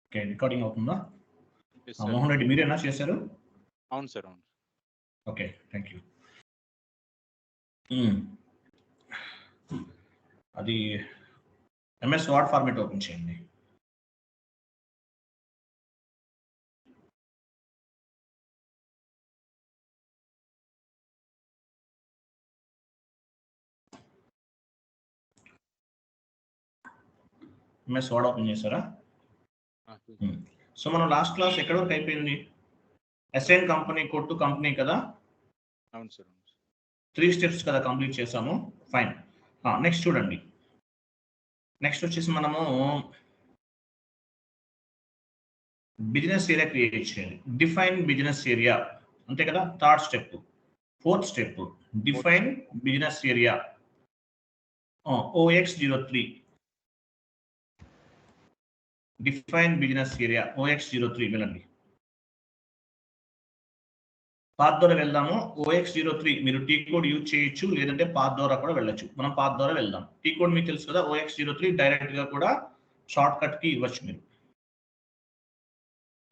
Okay, recording అవుతుందా? Yes, sir. Mohan Reddy మీరేనా చేశారు? అవును సార్, అవును. Okay, thank you. అది ఎంఎస్ వర్డ్ ఫార్మేట్ ఓపెన్ చేయండి. ఎంఎస్ వర్డ్ ఓపెన్ చేశారా? సో మనం లాస్ట్ క్లాస్ ఎక్కడ వరకు అయిపోయింది? Assign company code to company కదా? అవును సార్. 3 స్టెప్స్ కదా కంప్లీట్ చేసాము. ఫైన్. నెక్స్ట్ చూడండి. నెక్స్ట్ వచ్చేసి మనము బిజినెస్ ఏరియా క్రియేట్ చేయాలి. డిఫైన్ బిజినెస్ ఏరియా అంతే కదా? Third step. Fourth step define business area. OX03 define business area OX03 వెళ్ళండి. పాత్ ద్వారా వెళ్దాము. OX03 మీరు టీ కోడ్ యూజ్ చేయొచ్చు, లేదంటే పాత్ ద్వారా కూడా వెళ్ళొచ్చు. మనం పాత్ ద్వారా వెళ్దాం. టీ కోడ్ మీకు తెలుసు కదా, OX03 డైరెక్ట్ గా కూడా షార్ట్ కట్ కి ఇవ్వచ్చు మీరు.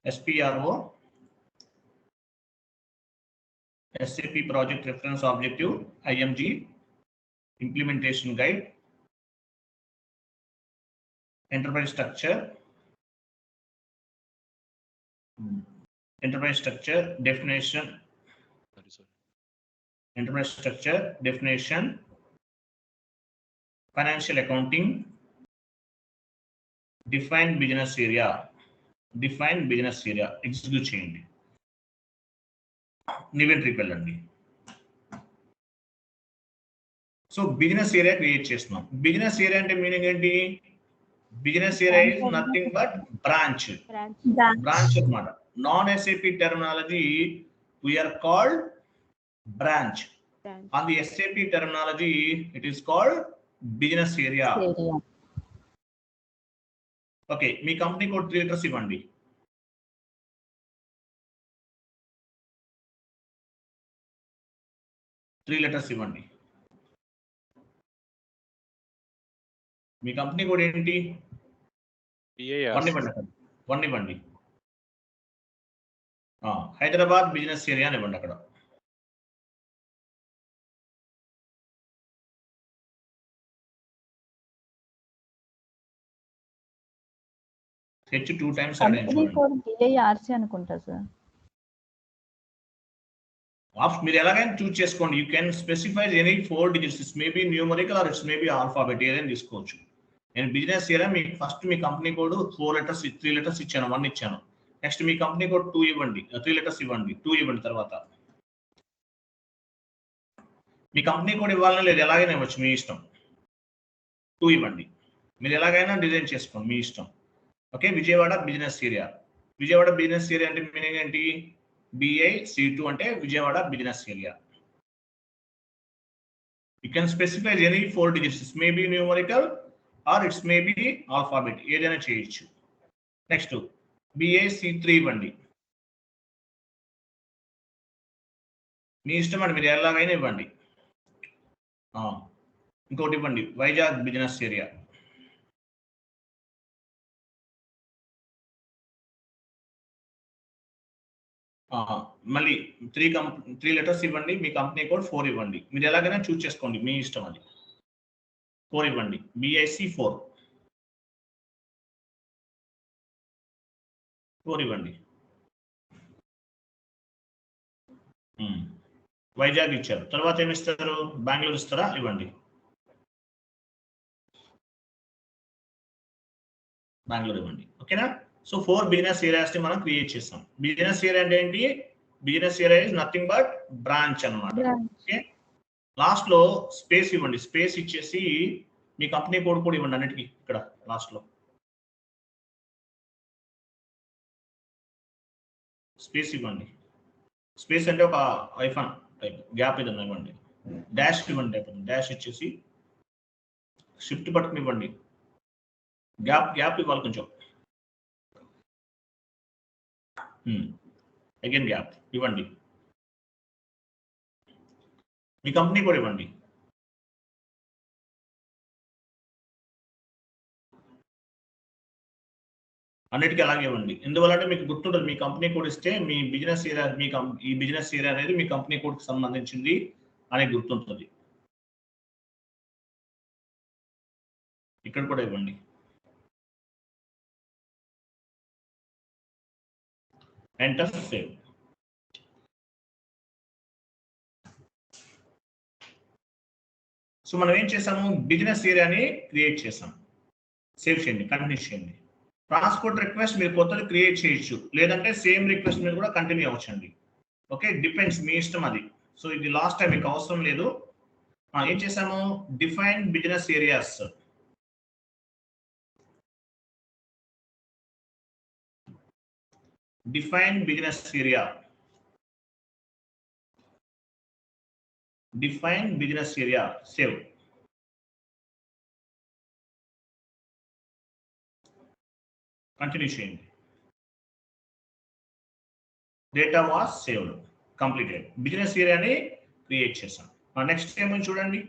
SPRO SAP project reference objective IMG implementation guide enterprise structure definition enterprise structure, definition, financial accounting, define business area, execute చేయండి. ఇన్వెంటరీకి వెళ్ళండి. సో బిజినెస్ ఏరియా క్రియేట్ చేస్తున్నాం. బిజినెస్ ఏరియా అంటే మీనింగ్ ఏంటి? Business area is nothing but branch అన్నమాట. Non SAP terminology we are called branch. On the SAP terminology, it is called business area. Okay, me company code 3 letters ఇవ్వండి. మీ company code ఏంటి? One ఇవ్వండి. Hyderabad business area అని ఇవ్వండి. అక్కడ H 2 times add అనుకుంటా sir. మీరు ఎలాగైనా చూస్ చేసుకోండి. You can specify any 4 digits. It's maybe numerical or it's maybe alphabet, ఏదైనా తీసుకోవచ్చు. నేను బిజినెస్ ఏరియా మీకు ఫస్ట్ మీ కంపెనీ కోడ్ 4 letters 3 letters ఇచ్చాను, 1 ఇచ్చాను. నెక్స్ట్ మీ కంపెనీ కోడ్ 2 ఇవ్వండి, 3 letters ఇవ్వండి, 2 ఇవ్వండి. తర్వాత మీ కంపెనీ కోడ్ ఇవ్వాలని లేదు, ఎలాగైనా ఇవ్వచ్చు, మీ ఇష్టం. 2 ఇవ్వండి. మీరు ఎలాగైనా డిజైన్ చేసుకోండి, మీ ఇష్టం. Okay, Vijayawada business area. Vijayawada business area అంటే మీనింగ్ ఏంటి? BIC2 అంటే Vijayawada business area. You can specify any 4 digits. It's maybe numerical or it's maybe alphabet, ఏదైనా చేయొచ్చు. నెక్స్ట్ BIC3 ఇవ్వండి. మీ ఇష్టం అండి, మీరు ఎలాగైనా ఇవ్వండి. ఇంకోటి ఇవ్వండి, వైజాగ్ బిజినెస్ ఏరియా. మళ్ళీ 3 letters ఇవ్వండి. మీ కంపెనీ కోడ్ 4 ఇవ్వండి. మీరు ఎలాగైనా చూస్ చేసుకోండి, మీ ఇష్టం అది. 4 ఇవ్వండి. BIC4 ఇవ్వండి. వైజాగ్ ఇచ్చారు. తర్వాత ఏమి ఇస్తారు? బెంగళూరు ఇస్తారా? ఇవ్వండి. బెంగళూరు ఇవ్వండి. ఓకేనా? సో 4 బిజినెస్ ఏరియాస్ ని మనం క్రియేట్ చేస్తాం. బిజినెస్ ఏరియా అంటే ఏంటి? Business area is nothing but branch అన్నమాట. ఓకే, లాస్ట్ లో స్పేస్ ఇవ్వండి. స్పేస్ ఇచ్చేసి మీ కంపెనీ కోడ్ కూడా ఇవ్వండి అన్నిటికీ. ఇక్కడ లాస్ట్ లో స్పేస్ ఇవ్వండి. స్పేస్ అంటే ఒక ఐఫాన్ టైప్ గ్యాప్ ఏదన్నా ఇవ్వండి. డాష్ ఇవ్వండి. డాష్ ఇచ్చేసి షిఫ్ట్ బటన్ ఇవ్వండి. గ్యాప్ ఇవ్వాలి కొంచెం. అగైన్ గ్యాప్ ఇవ్వండి. మీ కంపెనీ కూడా ఇవ్వండి. అన్నిటికీ అలాగే ఇవ్వండి. ఎందువల్లంటే మీకు గుర్తుంటుంది, మీ కంపెనీ కోడ్ ఇస్తే మీ బిజినెస్ ఏరియా ఈ బిజినెస్ ఏరియా అనేది మీ కంపెనీ కోడ్కి సంబంధించింది అని గుర్తుంటుంది. ఇక్కడ కూడా ఇవ్వండి. Enter save. సో మనం ఏం చేసాము, బిజినెస్ ఏరియాని క్రియేట్ చేసాం. సేవ్ చేయండి, కంటిన్యూ చేయండి. ట్రాన్స్పోర్ట్ రిక్వెస్ట్ మీరు కొత్తది క్రియేట్ చేయొచ్చు, లేదంటే సేమ్ రిక్వెస్ట్ మీద కూడా కంటిన్యూ అవ్వచ్చండి. ఓకే, డిపెండ్స్, మీ ఇష్టం అది. సో ఇది లాస్ట్ టైం మీకు అవసరం లేదు. ఏం చేసాము, define business areas. Define business area. Define business area, save. Continue చేయండి. Data was saved, completed. Business ఏరియాని క్రియేట్ చేసాం. నెక్స్ట్ ఏమని చూడండి.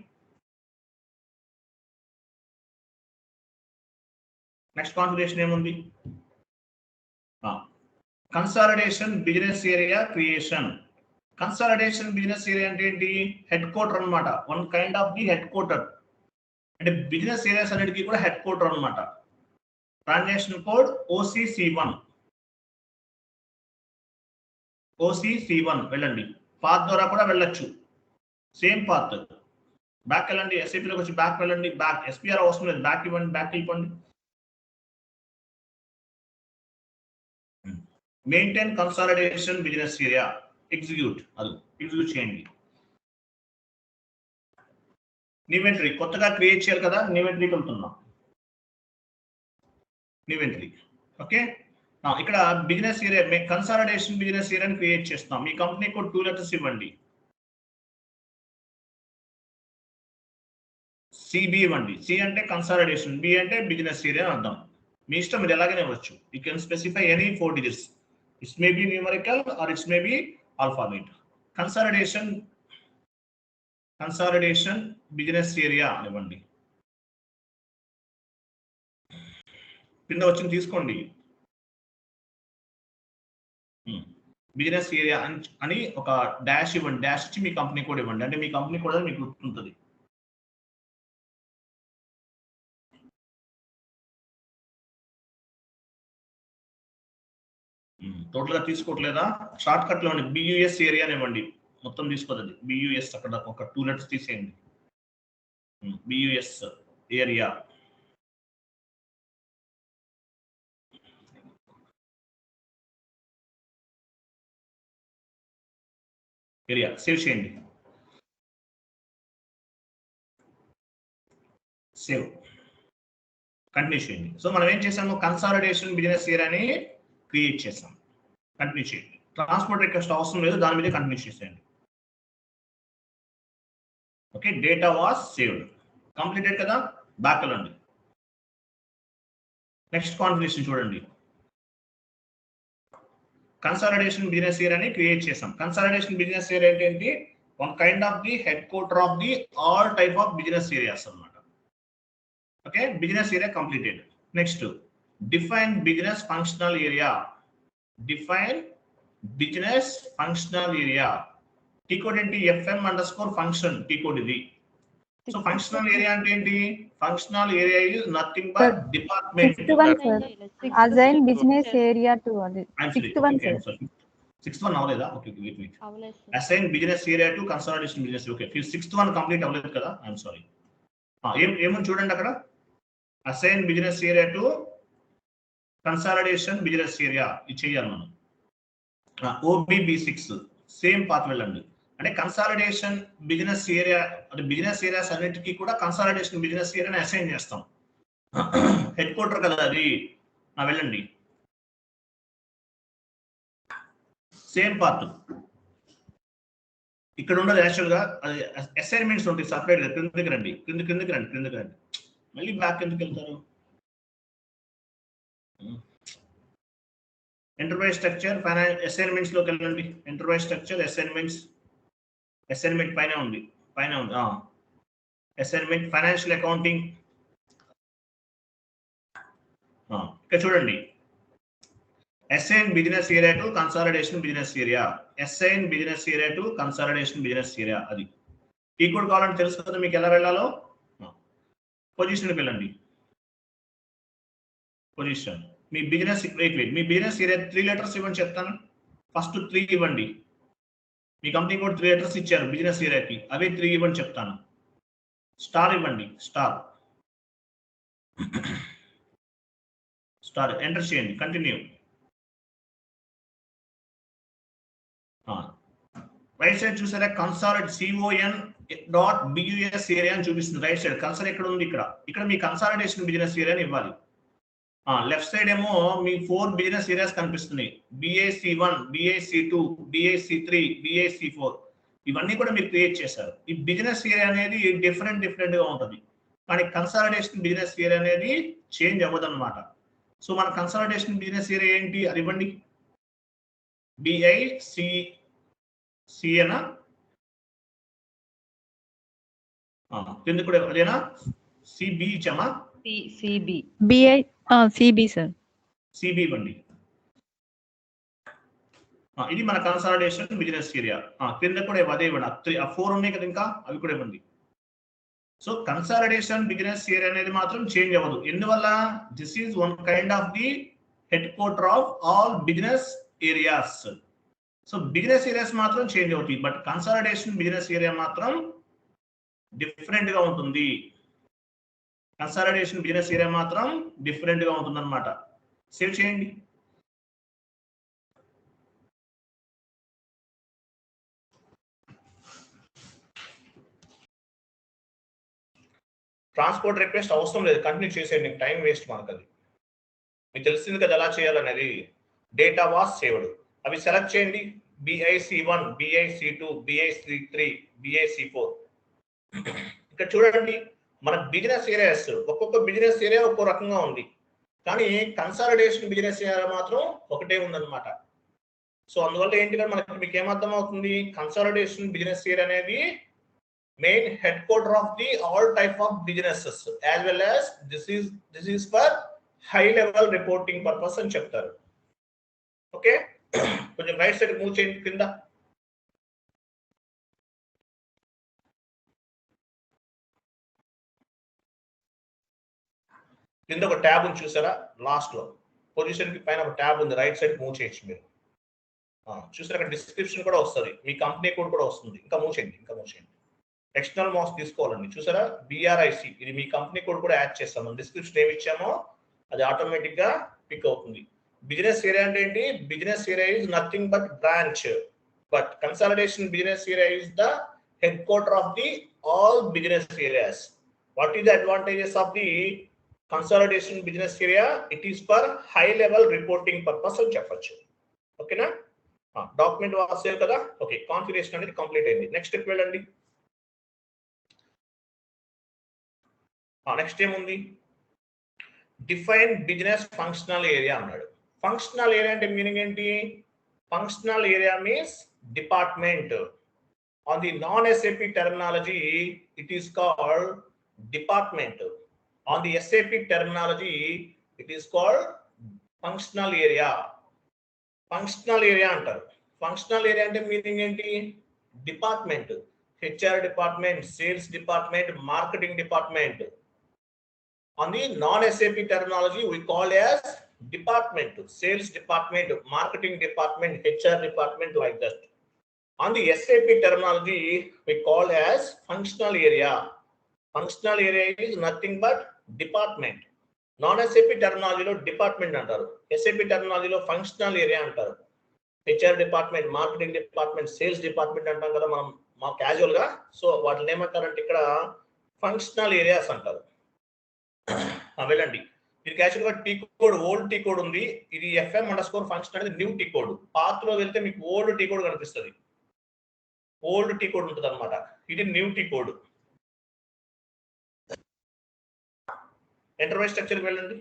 నెక్స్ట్ కాన్ఫిగరేషన్ ఏముంది, consolidation business area creation. Consolidation business area అంటే ఏంటి, హెడ్ క్వార్టర్ అనమాట. One kind of the head quarter. అంటే బిజినెస్ ఏరియాస్ అన్నిటికీ కూడా హెడ్ క్వార్టర్ అనమాట. Transaction code OCC1. OCC1 వెళ్ళండి. పాత్ ద్వారా కూడా వెళ్ళొచ్చు, సేమ్ పాత్. బ్యాక్ వెళ్ళండి, ఎస్ఏపీలోకి వచ్చి బ్యాక్ వెళ్ళండి. బ్యాక్ SPR అవసరం లేదు, బ్యాక్ ఇవ్వండి, బ్యాక్ ఇవ్వండి. Maintain consolidation business area, execute. అది ఎగ్జిక్యూట్ చేయండి. ఇన్వెంటరీ కొత్తగా క్రియేట్ చేయాలి కదా, ఇన్వెంటరీకి వెళ్తున్నాం. Inventory okay. ఇక్కడ బిజినెస్ ఏరియా, కన్సాలిడేషన్ బిజినెస్ ఏరియాని క్రియేట్ చేస్తాం. మీ కంపెనీ కోడ్ 2 లెటర్స్ ఇవ్వండి. CB ఇవ్వండి. C అంటే కన్సాలిడేషన్, B అంటే బిజినెస్ ఏరియా అని అర్థం. మీ ఇష్టం, మీరు ఎలాగైనా ఇవ్వచ్చు. You can specify any 4 digits. It's maybe numerical or it's maybe alphabet. Consolidation business area ఇవ్వండి. కింద వచ్చింది తీసుకోండి. బిజినెస్ ఏరియా అని ఒక డాష్ ఇవ్వండి. డాష్ ఇచ్చి మీ కంపెనీ కోడ్ ఇవ్వండి. అంటే మీ కంపెనీ కోడ్ మీకు గుర్తుంటుంది. టోటల్ గా తీసుకోవట్లేదా, షార్ట్ కట్ లో BUS ఏరియా ఇవ్వండి. మొత్తం తీసుకోదండి. BUS అక్కడ ఒక 2 లెటర్స్ తీసేయండి. BUS area. సేవ్ చేయండి. సేవ్, కంటిన్యూ చేయండి. సో మనం ఏం చేసాము, కన్సాలిడేషన్ బిజినెస్ ఏరియాని క్రియేట్ చేసాం. కంటిన్యూ చేయండి. ట్రాన్స్పోర్ట్ రిక్వెస్ట్ అవసరం లేదు, దాని మీద కంటిన్యూ చేసేయండి. Okay, data was saved, completed కదా. బ్యాక్ వెళ్ళండి. నెక్స్ట్ కాన్ఫిగరేషన్ చూడండి. కన్సాలిడేషన్ బిజినెస్ ఏరియాని క్రియేట్ చేసాం. కన్సాలిడేషన్ బిజినెస్ ఏరియా అంటే ఏంటి, one kind of the head quarter of the all type of business areas అన్నమాట. Okay, business area completed. Next define business functional area. Define business functional area. T code ఏంటి, FM_function T code ఇది. So functional area అంటే ఏంటి, functional area is nothing but department. Assign business area to అది 6th one sir. 6th one అవలేదా, okay wait. Assign business area to consolidation business. Okay, 6th one complete అవ్వలేదు కదా, I'm sorry. ఏమని చూడండి అక్కడ, assign business area to consolidation business area ఇది చేయాలి మనం. OBB6 సేమ్ పాత్ వెళ్ళండి. అంటే కన్సాలిడేషన్ బిజినెస్ ఏరియా, అంటే బిజినెస్ ఏరియాస్ అన్నిటికీ కూడా కన్సాలిడేషన్ బిజినెస్ ఏరియాని అసైన్ చేస్తాం. హెడ్ క్వార్టర్ కదా అది. వెళ్ళండి, సేమ్ పార్ట్. ఇక్కడ ఉండదు యాక్చువల్ గా, అది అసైన్మెంట్స్ ఉంటాయి సపరేట్ గా. క్రిందకి రండి. మళ్ళీ బ్యాక్ ఎందుకు వెళ్తారు. ఎంటర్ప్రైజ్ స్ట్రక్చర్, అసైన్మెంట్స్ లోకి వెళ్ళండి. ఎంటర్ప్రైజ్ స్ట్రక్చర్, అసైన్మెంట్ పైన ఉంది. Assignment financial accounting. ఇక్కడ చూడండి, Assign business area to consolidation business area. Assign business area to consolidation business area. అది ఈ కోడ్ కావాలంటే తెలుసు కదా మీకు ఎలా వెళ్ళాలో. పొజిషన్కి వెళ్ళండి. పొజిషన్ మీ బిజినెస్ మీ బిజినెస్ ఏరియా 3 లెటర్స్ ఇవ్వండి చెప్తాను. ఫస్ట్ 3 ఇవ్వండి. మీ కంపెనీ కోడ్ 3 లెటర్స్ ఇచ్చారు బిజినెస్ ఏరియాకి, అవే 3 ఇవ్వండి చెప్తాను. స్టార్ ఇవ్వండి. స్టార్ ఎంటర్ చేయండి. కంటిన్యూ. రైట్ సైడ్ చూసారా CON.BUS ఏరియా అని చూపిస్తుంది. రైట్ సైడ్ కన్సర్ ఎక్కడ ఉంది? ఇక్కడ మీ కన్సాలిడేషన్ బిజినెస్ ఏరియాని ఇవ్వాలి. లెఫ్ట్ సైడ్ ఏమో మీ 4 బిజినెస్ ఏరియాస్ కనిపిస్తున్నాయి. BAC1, BAC2, BAC3, BAC4 ఇవన్నీ కూడా మీరు క్రియేట్ చేశారు. ఈ బిజినెస్ ఏరియా అనేది డిఫరెంట్ గా ఉంటుంది, కానీ కన్సాలిడేషన్ బిజినెస్ ఏరియా అనేది చేంజ్ అవ్వదు అనమాట. సో మన కన్సాలిడేషన్ బిజినెస్ ఏరియా ఏంటి అది ఇవ్వండి. BICCనా ఎందుకు కూడా అదేనా? CB ఇచ్చామా? CB sir. CB ఇవ్వండి. ఇది మన కన్సాలిడేషన్ బిజినెస్ ఏరియా. కింద కూడా అదే ఇవ్వండి. 4 ఉన్నాయి కదా, ఇంకా అవి కూడా ఇవ్వండి. సో కన్సాలిడేషన్ బిజినెస్ ఏరియా అనేది మాత్రం చేంజ్ అవ్వదు. ఎందువల్ల? This is one kind of the head quarter of all business areas. So business areas మాత్రం చేంజ్ అవుతాయి, బట్ కన్సాలిడేషన్ బిజినెస్ ఏరియా మాత్రం డిఫరెంట్ గా ఉంటుంది. కన్సాలిడేషన్ బిజినెస్ ఏరియా మాత్రం డిఫరెంట్ గా ఉంటుంది అనమాట. సేవ్ చేయండి. ట్రాన్స్పోర్ట్ రిక్వెస్ట్ అవసరం లేదు, కంటిన్యూ చేసేయండి. టైం వేస్ట్ మనకు. అది మీకు తెలిసింది కదా ఎలా చేయాలనేది. Data was saved. అవి సెలెక్ట్ చేయండి. BIC1, BIC2, BIC3, BIC4. ఇక్కడ చూడండి మన బిజినెస్ ఏరియాస్, ఒక్కొక్క బిజినెస్ ఏరియా ఒక్కో రకంగా ఉంది, కానీ కన్సాలిడేషన్ బిజినెస్ ఏరియా మాత్రం ఒకటే ఉందన్నమాట. సో అందువల్ల ఏంటి మనకి మీకు ఏమర్థం అవుతుంది? కన్సాలిడేషన్ బిజినెస్ ఏరియా అనేది main head quarter of the all type of businesses, as well as this is for high level reporting purpose అని చెప్తారు. ఓకే, కొంచెం రైట్ సైడ్ మూవ్ చేయండి. కింద ఒక ట్యాబ్ ఉంది చూసారా? లాస్ట్ లో పొజిషన్ కి పైన ఒక ట్యాబ్ ఉంది, రైట్ సైడ్ మూవ్ చేయొచ్చు మీరు. చూసారా? అక్కడ డిస్క్రిప్షన్ కూడా వస్తుంది, మీ కంపెనీ కోడ్ కూడా వస్తుంది. ఇంకా మూవ్ చేయండి. ఎక్స్టర్నల్ మౌస్ తీసుకోవాలండి. చూసారా? BRIC, ఇది మీ కంపెనీ కోడ్ కూడా యాడ్ చేస్తాము. డిస్క్రిప్షన్ ఏమి ఇచ్చామో అది ఆటోమేటిక్ గా పిక్ అవుతుంది. బిజినెస్ ఏరియా అంటే ఏంటి? Business area is nothing but branch, but consolidation business area is the head quarter of the all business areas. What is the advantages of the consolidation business area? It is for high level reporting purpose అని చెప్పొచ్చు. ఓకేనా? Document Vasdev కదా. Okay, configuration అనేది complete అయింది. Next step వెళ్ళండి. Next ఏముంది? Define business functional area అన్నాడు. Functional area అంటే మీనింగ్ ఏంటి? Functional area means department. On the non SAP terminology it is called department. On the SAP terminology it is called functional area. Functional area అంటారు. Functional area అంటే meaning ఏంటి? Department. HR department, sales department, marketing department. On the non-SAP terminology, we call as department, sales department, marketing department, HR department, like that. On the SAP terminology, we call as functional area. Functional area is nothing but department. Non-SAP terminology lo department antaru. SAP terminology lo functional area antaru. HR department, marketing department, sales department antam kada manam ma casual ga. So vaatni em antarante ikkada functional areas antaru. వెళ్ళండి. ఇది యాక్చువల్గా T code, old T code ఉంది. ఇది FM_function అనేది new T code. Path లో వెళ్తే మీకు old T code కనిపిస్తుంది. ఓల్డ్ టీ కోడ్ ఉంటుంది అనమాట. ఇది న్యూ టీ కోడ్. ఎంటర్ప్రైజ్ స్ట్రక్చర్కి వెళ్ళండి.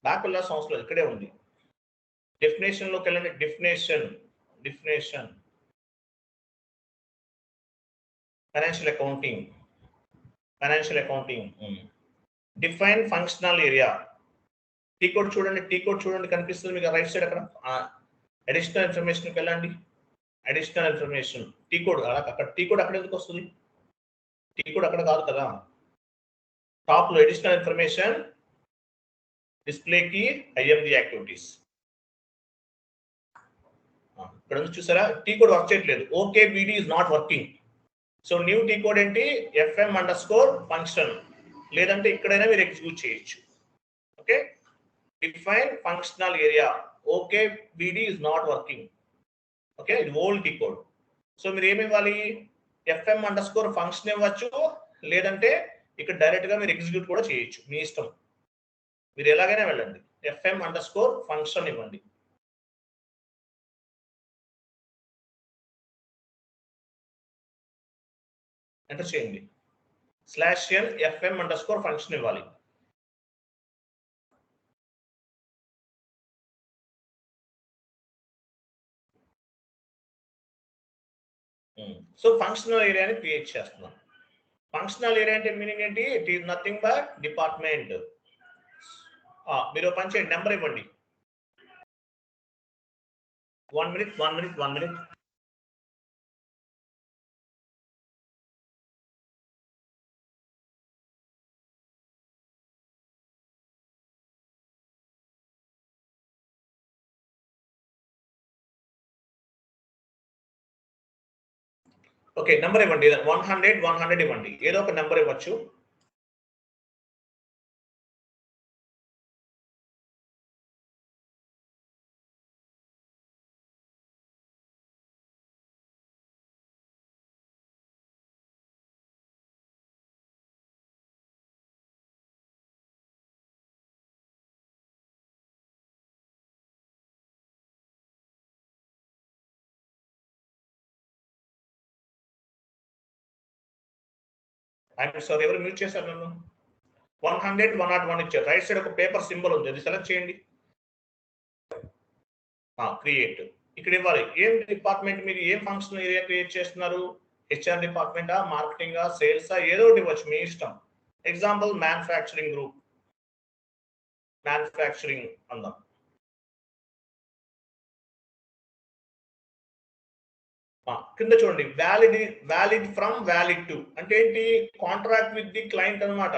బ్యాక్ వెళ్ళాల్సిన అవసరం లేదు, ఇక్కడే ఉంది. డెఫినేషన్ లోకి వెళ్ళండి. Definition financial accounting. Define functional area. T code చూడండి కనిపిస్తుంది మీకు రైట్ సైడ్ అక్కడ. అడిషనల్ ఇన్ఫర్మేషన్కి వెళ్ళండి. అడిషనల్ ఇన్ఫర్మేషన్ టీ కోడ్ అక్కడ టీ కోడ్ అక్కడ ఎందుకు వస్తుంది? టీ కోడ్ అక్కడ కాదు కదా. టాప్ లో అడిషనల్ ఇన్ఫర్మేషన్ డిస్ప్లే కి ఐఎండి యాక్టివిటీస్ ఇక్కడ చూసారా టీ కోడ్ వర్క్ చేయట్లేదు. Okay BD is not working. So new T code ఏంటి fm_function లేదంటే ఇక్కడైనా మీరు ఎగ్జిక్యూట్ చేయొచ్చు. Okay define functional area okay BD is not working. Okay ఇది ఓల్డ్ టీ కోడ్. సో మీరు ఏమి ఇవ్వాలి fm_function ఇవ్వచ్చు లేదంటే ఇక్కడ డైరెక్ట్ గా మీరు ఎగ్జిక్యూట్ కూడా చేయొచ్చు మీ ఇష్టం. మీరు ఎలాగైనా వెళ్ళండి fm_function ఇవ్వండి. ఎంటర్ చేయండి. /n fm_function ఇవ్వాలి. సో ఫంక్షనల్ ఏరియాని క్రియేట్ చేస్తున్నాం. ఫంక్షనల్ ఏరియా అంటే మీనింగ్ ఏంటి? It is nothing but department. మీరు పని చేయండి, నెంబర్ ఇవ్వండి. 1 minute. ఓకే నెంబర్ ఇవ్వండి. 100 ఇవ్వండి. ఏదో ఒక నెంబర్ ఇవ్వచ్చు. ఐఎమ్ సారీ ఎవరు మ్యూట్ చేశారు నన్ను? 100 101 ఇచ్చారు. రైట్ సైడ్ ఒక పేపర్ సింబల్ ఉంది, అది సెలెక్ట్ చేయండి. క్రియేట్ ఇక్కడ ఇవ్వాలి. ఏం డిపార్ట్మెంట్ మీరు ఏం ఫంక్షనల్ ఏరియా క్రియేట్ చేస్తున్నారు? హెచ్ఆర్ డిపార్ట్మెంటా, మార్కెటింగా, సేల్సా, ఏదో ఒకటి ఇవ్వచ్చు మీ ఇష్టం. ఎగ్జాంపుల్ మ్యానుఫ్యాక్చరింగ్ గ్రూప్, మ్యానుఫ్యాక్చరింగ్ అందాం. కింద చూడండి వ్యాలిడ్ ఫ్రమ్ వ్యాలిడ్ టు అంటే ఏంటి? కాంట్రాక్ట్ విత్ ది క్లయింట్ అన్నమాట.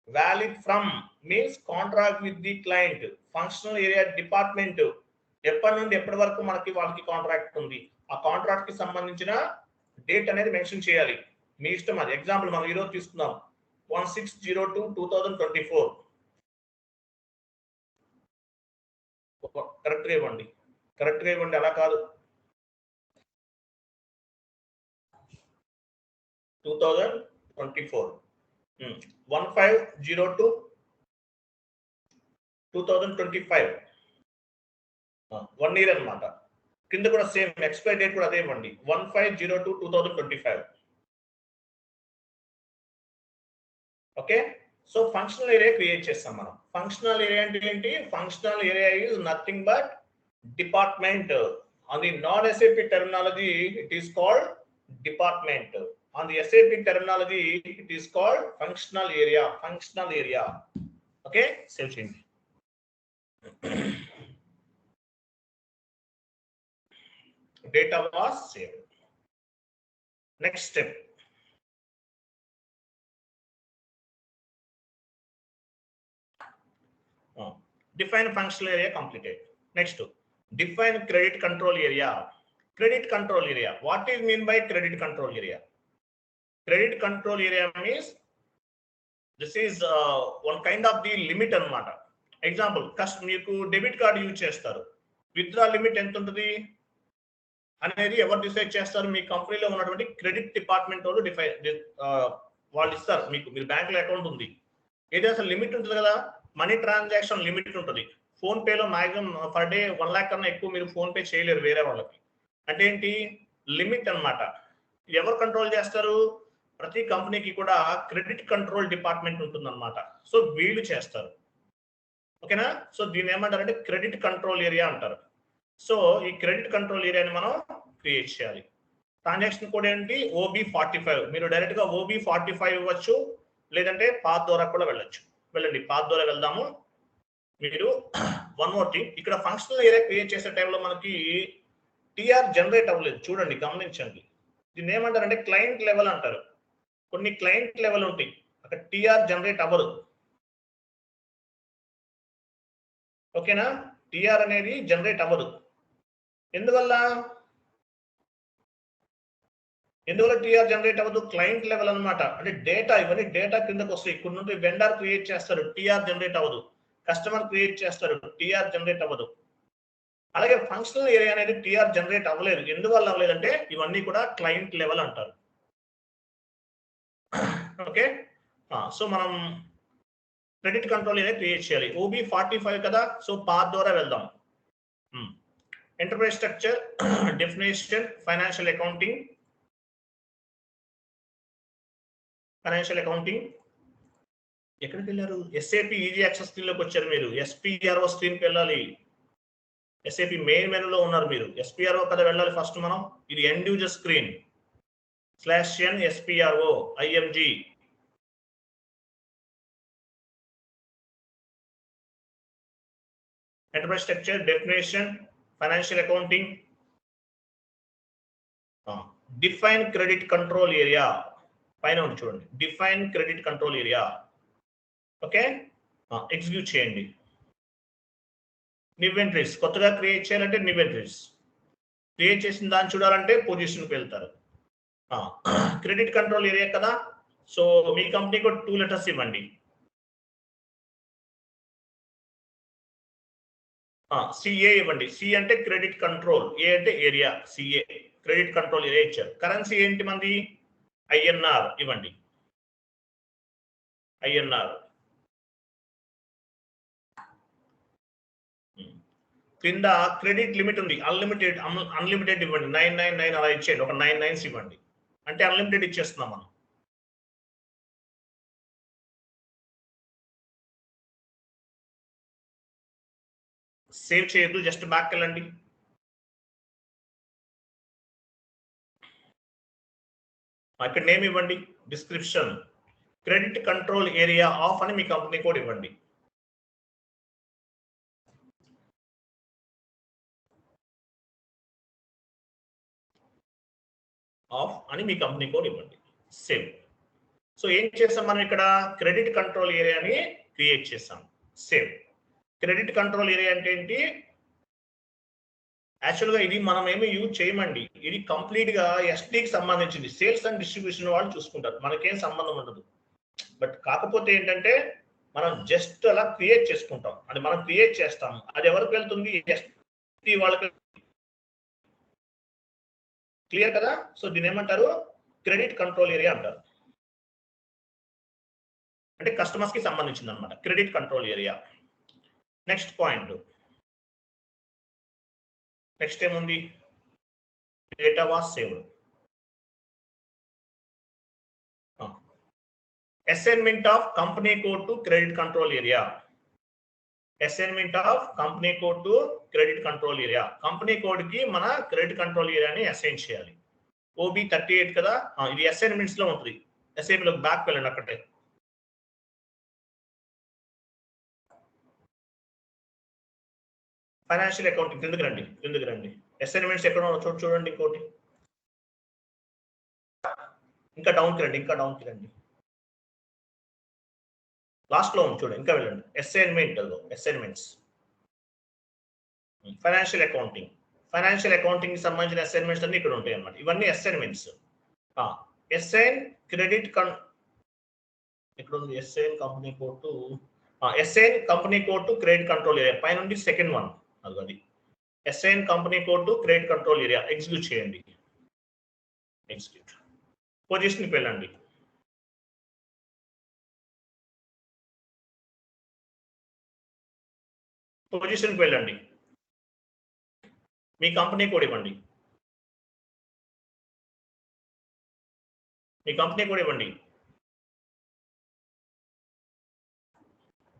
Valid from means contract with the client. Functional area department ఎప్పటి నుండి ఎప్పటి వరకు మనకి వాళ్ళకి కాంట్రాక్ట్ ఉంది, ఆ కాంట్రాక్ట్ కి సంబంధించిన డేట్ అనేది మెన్షన్ చేయాలి. మీ ఇష్టం అది. ఎగ్జాంపుల్ మనం ఈరోజు తీసుకుందాం 16/02/2024. కరెక్ట్గా ఇవ్వండి, అలా కాదు. 2024 15/02/2025 1 year అన్నమాట. కింద కూడా సేమ్ ఎక్స్పైరీ డేట్ కూడా అదే ఇవ్వండి 15/02/2025. Okay so functional area create చేస్తాం మనం. ఫంక్షనల్ ఏరియా అంటే ఏంటి? Functional area is nothing but department. On the non SAP terminology it is called department. On the SAP terminology, it is called functional area. Okay, save change. Data was saved. Next step. Define functional area completed. Next, define credit control area. Credit control area. What is mean by credit control area? Credit control area means this is one kind of the limit అన్నమాట. Example మీకు debit card use చేస్తారు, withdraw limit ఎంత ఉంటుంది అనేది ఎవరు decide చేస్తారు? మీ కంపెనీలో ఉన్నటువంటి క్రెడిట్ డిపార్ట్మెంట్ వాళ్ళు వాళ్ళు ఇస్తారు మీకు. మీరు బ్యాంకులో అకౌంట్ ఉంది, ఏదో అసలు లిమిట్ ఉంటుంది కదా, మనీ ట్రాన్సాక్షన్ లిమిట్ ఉంటుంది. ఫోన్ పేలో మాక్సిమం పర్ డే 1 lakh కన్నా ఎక్కువ మీరు ఫోన్ పే చేయలేరు వేరే వాళ్ళకి. అంటే ఏంటి? లిమిట్ అన్నమాట. ఎవరు కంట్రోల్ చేస్తారు? ప్రతి కంపెనీకి కూడా క్రెడిట్ కంట్రోల్ డిపార్ట్మెంట్ ఉంటుంది అన్నమాట. సో వీళ్ళు చేస్తారు. ఓకేనా? సో దీన్ని ఏమంటారంటే క్రెడిట్ కంట్రోల్ ఏరియా అంటారు. సో ఈ క్రెడిట్ కంట్రోల్ ఏరియాని మనం క్రియేట్ చేయాలి. ట్రాన్సాక్షన్ కోడ్ ఏంటి? OB45. మీరు డైరెక్ట్ గా OB45 ఇవ్వచ్చు, లేదంటే పాత్ ద్వారా కూడా వెళ్ళొచ్చు. వెళ్ళండి, పాత్ ద్వారా వెళ్దాము. మీరు వన్ మోర్ థింగ్, ఇక్కడ ఫంక్షనల్ ఏరియా క్రియేట్ చేసే టైంలో మనకి టిఆర్ జనరేట్ అవ్వలేదు. చూడండి, గమనించండి. దీన్ని ఏమంటారంటే క్లయింట్ లెవెల్ అంటారు. కొన్ని క్లయింట్ లెవెల్ ఉంటాయి, అక్కడ టిఆర్ జనరేట్ అవ్వదు. ఓకేనా? టిఆర్ అనేది జనరేట్ అవ్వదు. ఎందువల్ల టిఆర్ జనరేట్ అవ్వదు? క్లయింట్ లెవెల్ అన్నమాట. అంటే డేటా, ఇవన్నీ డేటా కిందకు వస్తాయి. ఇక్కడ నుండి వెండర్ క్రియేట్ చేస్తారు, టిఆర్ జనరేట్ అవ్వదు. కస్టమర్ క్రియేట్ చేస్తారు, టిఆర్ జనరేట్ అవ్వదు. అలాగే ఫంక్షనల్ ఏరియా అనేది టిఆర్ జనరేట్ అవ్వలేదు. ఎందువల్ల అవ్వలేదంటే ఇవన్నీ కూడా క్లయింట్ లెవెల్ అంటారు. ఓకే, సో మనం క్రెడిట్ కంట్రోల్ ఏరియా క్రియేట్ చేయాలి. ఓబీ 45 కదా, సో పాత్ ద్వారా వెళ్దాం. Enterprise structure, definition, financial accounting. ఎక్కడికి వెళ్ళారు? ఎస్ఏపి ఈజీ యాక్సెస్ స్క్రీన్ లోకి వచ్చారు మీరు. ఎస్పీఆర్ఓ స్క్రీన్కి వెళ్ళాలి. ఎస్ఏపి మెయిన్ మెనూలో ఉన్నారు మీరు. ఎస్పీఆర్ఓ కదా వెళ్ళాలి ఫస్ట్ మనం. ఇది end user screen /n SPRO IMG. Enterprise structure, definition, financial accounting, define credit control area పైన ఉంది చూడండి. Define credit control area. Okay, execute చేయండి. న్యూ ఎంట్రీస్ కొత్తగా క్రియేట్ చేయాలంటే న్యూ ఎంట్రీస్, క్రియేట్ చేసిన దాన్ని చూడాలంటే పొజిషన్కి వెళ్తారు. క్రెడిట్ కంట్రోల్ ఏరియా కదా, సో మీ కంపెనీకి 2 లెటర్స్ ఇవ్వండి. సిఏ ఇవ్వండి. సి అంటే క్రెడిట్ కంట్రోల్, ఏ అంటే area. CA credit control area ఇచ్చారు. కరెన్సీ ఏంటి మంది? ఐఎన్ఆర్ ఇవ్వండి. ఐఎన్ఆర్. కింద క్రెడిట్ లిమిట్ ఉంది, అన్లిమిటెడ్ ఇవ్వండి. 999 అలా ఇచ్చేయండి. ఒక 9 9s ఇవ్వండి, అంటే అన్లిమిటెడ్ ఇచ్చేస్తున్నాం మనం. సేవ్ చేయొద్దు, జస్ట్ బ్యాక్ వెళ్ళండి. ఇక్కడ నేమ్ ఇవ్వండి. Description, credit control area of అని మీ కంపెనీ కోడ్ ఇవ్వండి. ఆఫ్ అని మీ కంపెనీ కోడ్ ఇవ్వండి. సేవ్. సో ఏం చేస్తాం మనం ఇక్కడ? క్రెడిట్ కంట్రోల్ ఏరియాని క్రియేట్ చేస్తాం. సేవ్. క్రెడిట్ కంట్రోల్ ఏరియా అంటే ఏంటి? యాక్చువల్గా ఇది మనం ఏమి యూజ్ చేయమండి. ఇది కంప్లీట్ గా ఎస్టీకి సంబంధించింది. సేల్స్ అండ్ డిస్ట్రిబ్యూషన్ వాళ్ళు చూసుకుంటారు, మనకేం సంబంధం ఉండదు. బట్ కాకపోతే ఏంటంటే మనం జస్ట్ అలా క్రియేట్ చేసుకుంటాం. అది మనం క్రియేట్ చేస్తాము. అది ఎవరికి వెళ్తుంది? ఎస్టీ వాళ్ళకి. క్లియర్ కదా? సో దీని ఏమంటారు? క్రెడిట్ కంట్రోల్ ఏరియా అంటారు. అంటే కస్టమర్స్ కి సంబంధించింది అనమాట credit control area. Next point, next ఏముంది? Data was saved. Assignment of company code to credit control area. Assignment of company code to credit control area. Company code కి మన credit control ఏరియాని assign చేయాలి. OB 38 కదా, ఇది assignments లో ఉంటుంది. SIP లో బ్యాక్ వెళ్ళండి. అక్కడే ఫైనాన్షియల్ అకౌంటింగ్ కిందకి రండి. అసైన్మెంట్స్ ఎక్కడ చూడండి. ఇంకోటి ఇంకా డౌన్కి రండి. లాస్ట్ లో ఉంది చూడండి, ఇంకా వెళ్ళండి. అసైన్మెంట్స్, ఫైనాన్షియల్ అకౌంటింగ్ సంబంధించిన అసైన్మెంట్స్ అన్ని ఇక్కడ ఉంటాయి అన్నమాట. ఇవన్నీ అసైన్మెంట్స్. అసైన్ క్రెడిట్ ఇక్కడ ఉంది. Assign company code to credit control area పైన నుండి సెకండ్ వన్. అది assign company code to credit control area. Execute చేయండి. పొజిషన్కి వెళ్ళండి. మీ కంపెనీ కోడ్ ఇవ్వండి.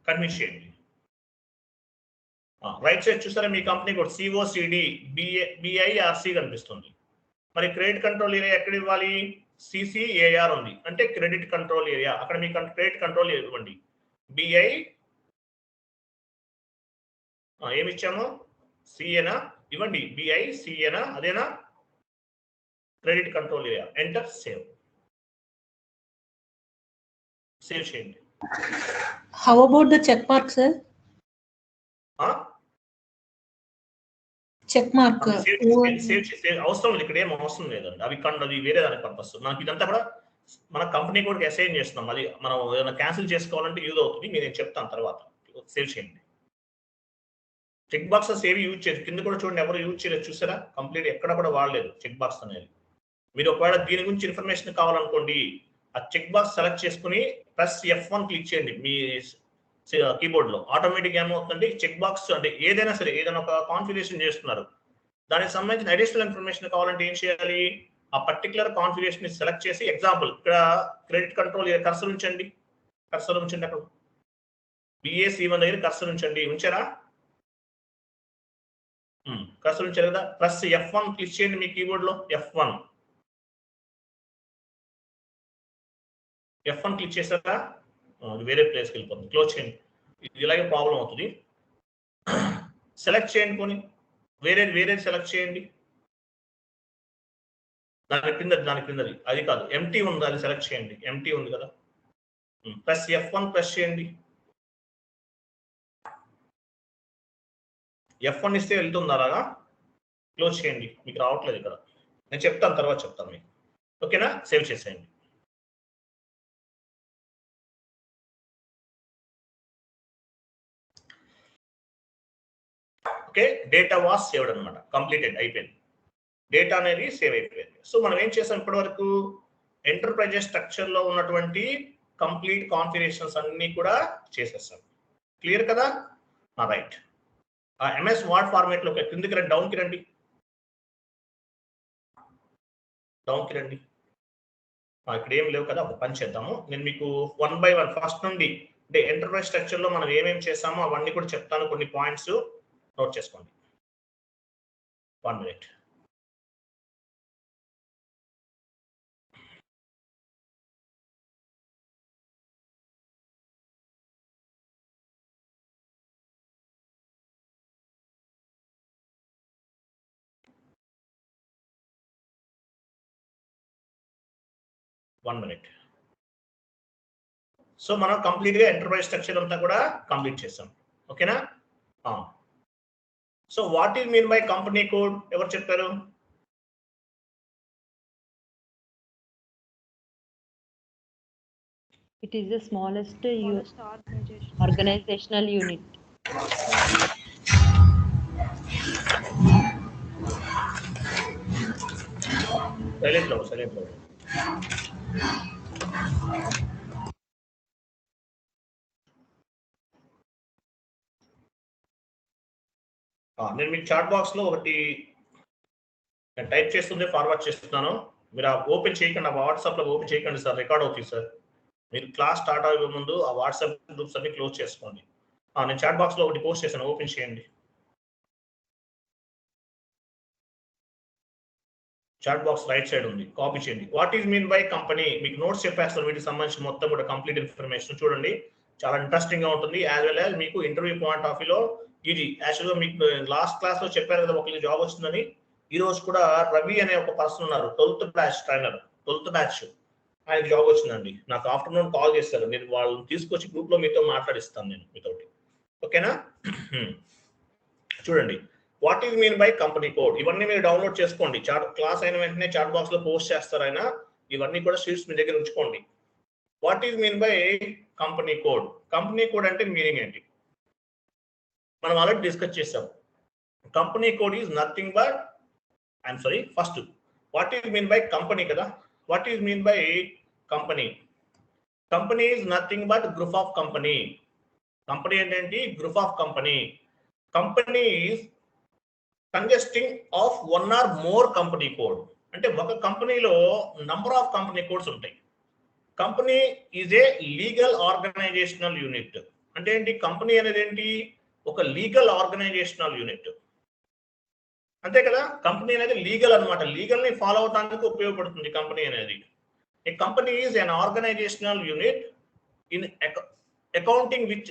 కన్విన్స్ చేయండి. రైట్ సైడ్ చూసారా మీ కంపెనీ కోడ్ COCD BIRC కనిపిస్తుంది. మరి క్రెడిట్ కంట్రోల్ ఏరియా ఎక్కడ ఇవ్వాలి? CCAR ఉంది, అంటే క్రెడిట్ కంట్రోల్ ఏరియా. అక్కడ మీ క్రెడిట్ కంట్రోల్ ఇవ్వండి. BI ఏమి ఇచ్చాము? సిఏనా? ఇవ్వండి. బిఐ సిఏనా? అదేనా? Credit control area. Enter, save. Save చేయండి. How about the check mark, sir? Check mark. Save అవసరం లేదు, ఇక్కడ ఏం అవసరం లేదండి. అవి వేరే దానికి పర్పస్. నాకు ఇదంతా కూడా మన కంపెనీ కూడా అసైన్ చేస్తున్నాం. అది మనం ఏదైనా క్యాన్సిల్ చేసుకోవాలంటే యూజ్ అవుతుంది. నేను చెప్తాను తర్వాత. సేవ్ చేయండి. చెక్ బాక్సెస్ ఏవి యూజ్ చేయదు. కింద కూడా చూడండి, ఎవరు యూజ్ చేయలేదు. చూసారా? కంప్లీట్ ఎక్కడ కూడా వాడలేదు చెక్ బాక్స్ అనేది. మీరు ఒకవేళ దీని గురించి ఇన్ఫర్మేషన్ కావాలనుకోండి, ఆ చెక్ బాక్స్ సెలెక్ట్ చేసుకుని ప్లస్ F1 క్లిక్ చేయండి మీ కీబోర్డ్ లో. ఆటోమేటిక్ ఏమవుతుందంటే చెక్ బాక్స్ అంటే ఏదైనా సరే, ఏదైనా ఒక కాన్ఫిగరేషన్ చేస్తున్నారు, దానికి సంబంధించిన అడిషనల్ ఇన్ఫర్మేషన్ కావాలంటే ఏం చేయాలి? ఆ పర్టికులర్ కాన్ఫిగరేషన్ సెలెక్ట్ చేసి, ఎగ్జాంపుల్ ఇక్కడ క్రెడిట్ కంట్రోల్ కర్సర్ ఉంచండి. అక్కడ BA-C1 దగ్గర కర్సర్ ఉంచండి. ఉంచారా? కర్సర్ ఉంచారు కదా. ప్లస్ F1 క్లిక్ చేయండి మీ కీబోర్డ్ లో. F1 క్లిక్ చేశారా? వేరే ప్లేస్కి వెళ్ళిపోతుంది. క్లోజ్ చేయండి. ఇది ఇలాగే ప్రాబ్లం అవుతుంది. సెలెక్ట్ చేయండి. పోనీ వేరే సెలెక్ట్ చేయండి. దాని కిందది అది కాదు, ఎంటీ ఉంది, అది సెలెక్ట్ చేయండి. ఎంటీ ఉంది కదా. ప్లస్ F1 ప్రెస్ చేయండి. F1 ఇస్తే వెళ్తుంది అలాగా. క్లోజ్ చేయండి. మీకు రావట్లేదు ఇక్కడ. నేను చెప్తాను, తర్వాత చెప్తాను మీకు. ఓకేనా? సేవ్ చేసేయండి. ఓకే, డేటా వాస్ సేవ్డ్ అనమాట. కంప్లీటెడ్, అయిపోయింది. డేటా అనేది సేవ్ అయిపోయింది. సో మనం ఏం చేసాం ఇప్పటి వరకు? ఎంటర్ప్రైజెస్ స్ట్రక్చర్ లో ఉన్నటువంటి కంప్లీట్ కాన్ఫిగరేషన్స్ అన్ని కూడా చేసేసాం. క్లియర్ కదా? రైట్. MS వర్డ్ ఫార్మాట్ లో కిందకి రండి, డౌన్కి రండి. ఇక్కడ ఏం లేవు కదా. ఒక పని చేద్దాము. నేను మీకు 1 by 1 ఫస్ట్ నుండి, అంటే ఎంటర్ప్రైజ్ స్ట్రక్చర్ లో మనం ఏమేమి చేసామో అవన్నీ కూడా చెప్తాను. కొన్ని పాయింట్స్ నోట్ చేసుకోండి. 1 minute. సో మనం కంప్లీట్ గా ఎంటర్ప్రైజ్ స్ట్రక్చర్ అంతా కూడా కంప్లీట్ చేసాం. ఓకేనా? So what is mean by company code? ఎవరు చెప్పారు? It is the smallest organizational unit. Silent low. నేను మీకు చాట్ బాక్స్ లో ఒకటి టైప్ చేస్తుంది ఫార్వర్డ్ చేస్తున్నాను. మీరు ఓపెన్ చేయకండి, వాట్సాప్ లో ఓపెన్ చేయకండి సార్, రికార్డ్ అవుతుంది సార్. మీరు క్లాస్ స్టార్ట్ అయ్యే ముందు ఆ వాట్సాప్ గ్రూప్స్ అన్ని క్లోజ్ చేసుకోండి. నేను చాట్ బాక్స్ లో ఒకటి పోస్ట్ చేశాను, ఓపెన్ చేయండి. చాట్ బాక్స్ రైట్ సైడ్ ఉంది, కాపీ చేయండి. What is mean by company? మీకు నోట్స్ చెప్పేస్తాను వీటికి సంబంధించి మొత్తం కూడా కంప్లీట్ ఇన్ఫర్మేషన్. చూడండి, చాలా ఇంట్రెస్టింగ్ గా ఉంటుంది. యాజ్ వెల్ యాజ్ మీకు ఇంటర్వ్యూ పాయింట్ ఆఫ్ వ్యూలో ఇది యాక్చువల్గా మీకు లాస్ట్ క్లాస్ లో చెప్పారు కదా ఒకరికి జాబ్ వస్తుందని. ఈ రోజు కూడా రవి అనే ఒక పర్సన్ ఉన్నారు, 12th batch trainer, 12th batch, ఆయనకి జాబ్ వచ్చిందండి. నాకు ఆఫ్టర్నూన్ కాల్ చేశారు. నేను వాళ్ళని తీసుకొచ్చి గ్రూప్ లో మీతో మాట్లాడిస్తాను నేను మీతోటి. ఓకేనా? చూడండి, what is mean by company code. ఇవన్నీ మీరు డౌన్లోడ్ చేసుకోండి. క్లాస్ అయిన వెంటనే చాట్ బాక్స్ లో పోస్ట్ చేస్తారు ఆయన. ఇవన్నీ కూడా షీట్స్ మీ దగ్గర ఉంచుకోండి. What is mean by company code? Company code అంటే మీనింగ్ ఏంటి? మనం ఆల్రెడీ డిస్కస్ చేసాం. Company code is nothing but, I'm sorry, first what is mean by company కదా. What is mean by company? Company is nothing but group of company. Company ఏంటంటే group of company. Company is consisting of 1 or more company code. అంటే ఒక కంపెనీలో number of company codes ఉంటాయి. Company is a legal organisational unit. అంటే ఏంటి? Company అనేది ఏంటి? ఒక లీగల్ ఆర్గనైజేషనల్ యూనిట్, అంతే కదా. కంపెనీ అనేది లీగల్ అనమాట. లీగల్ ని ఫాలో అవడానికి ఉపయోగపడుతుంది కంపెనీ అనేది. A company is an organisational unit in accounting which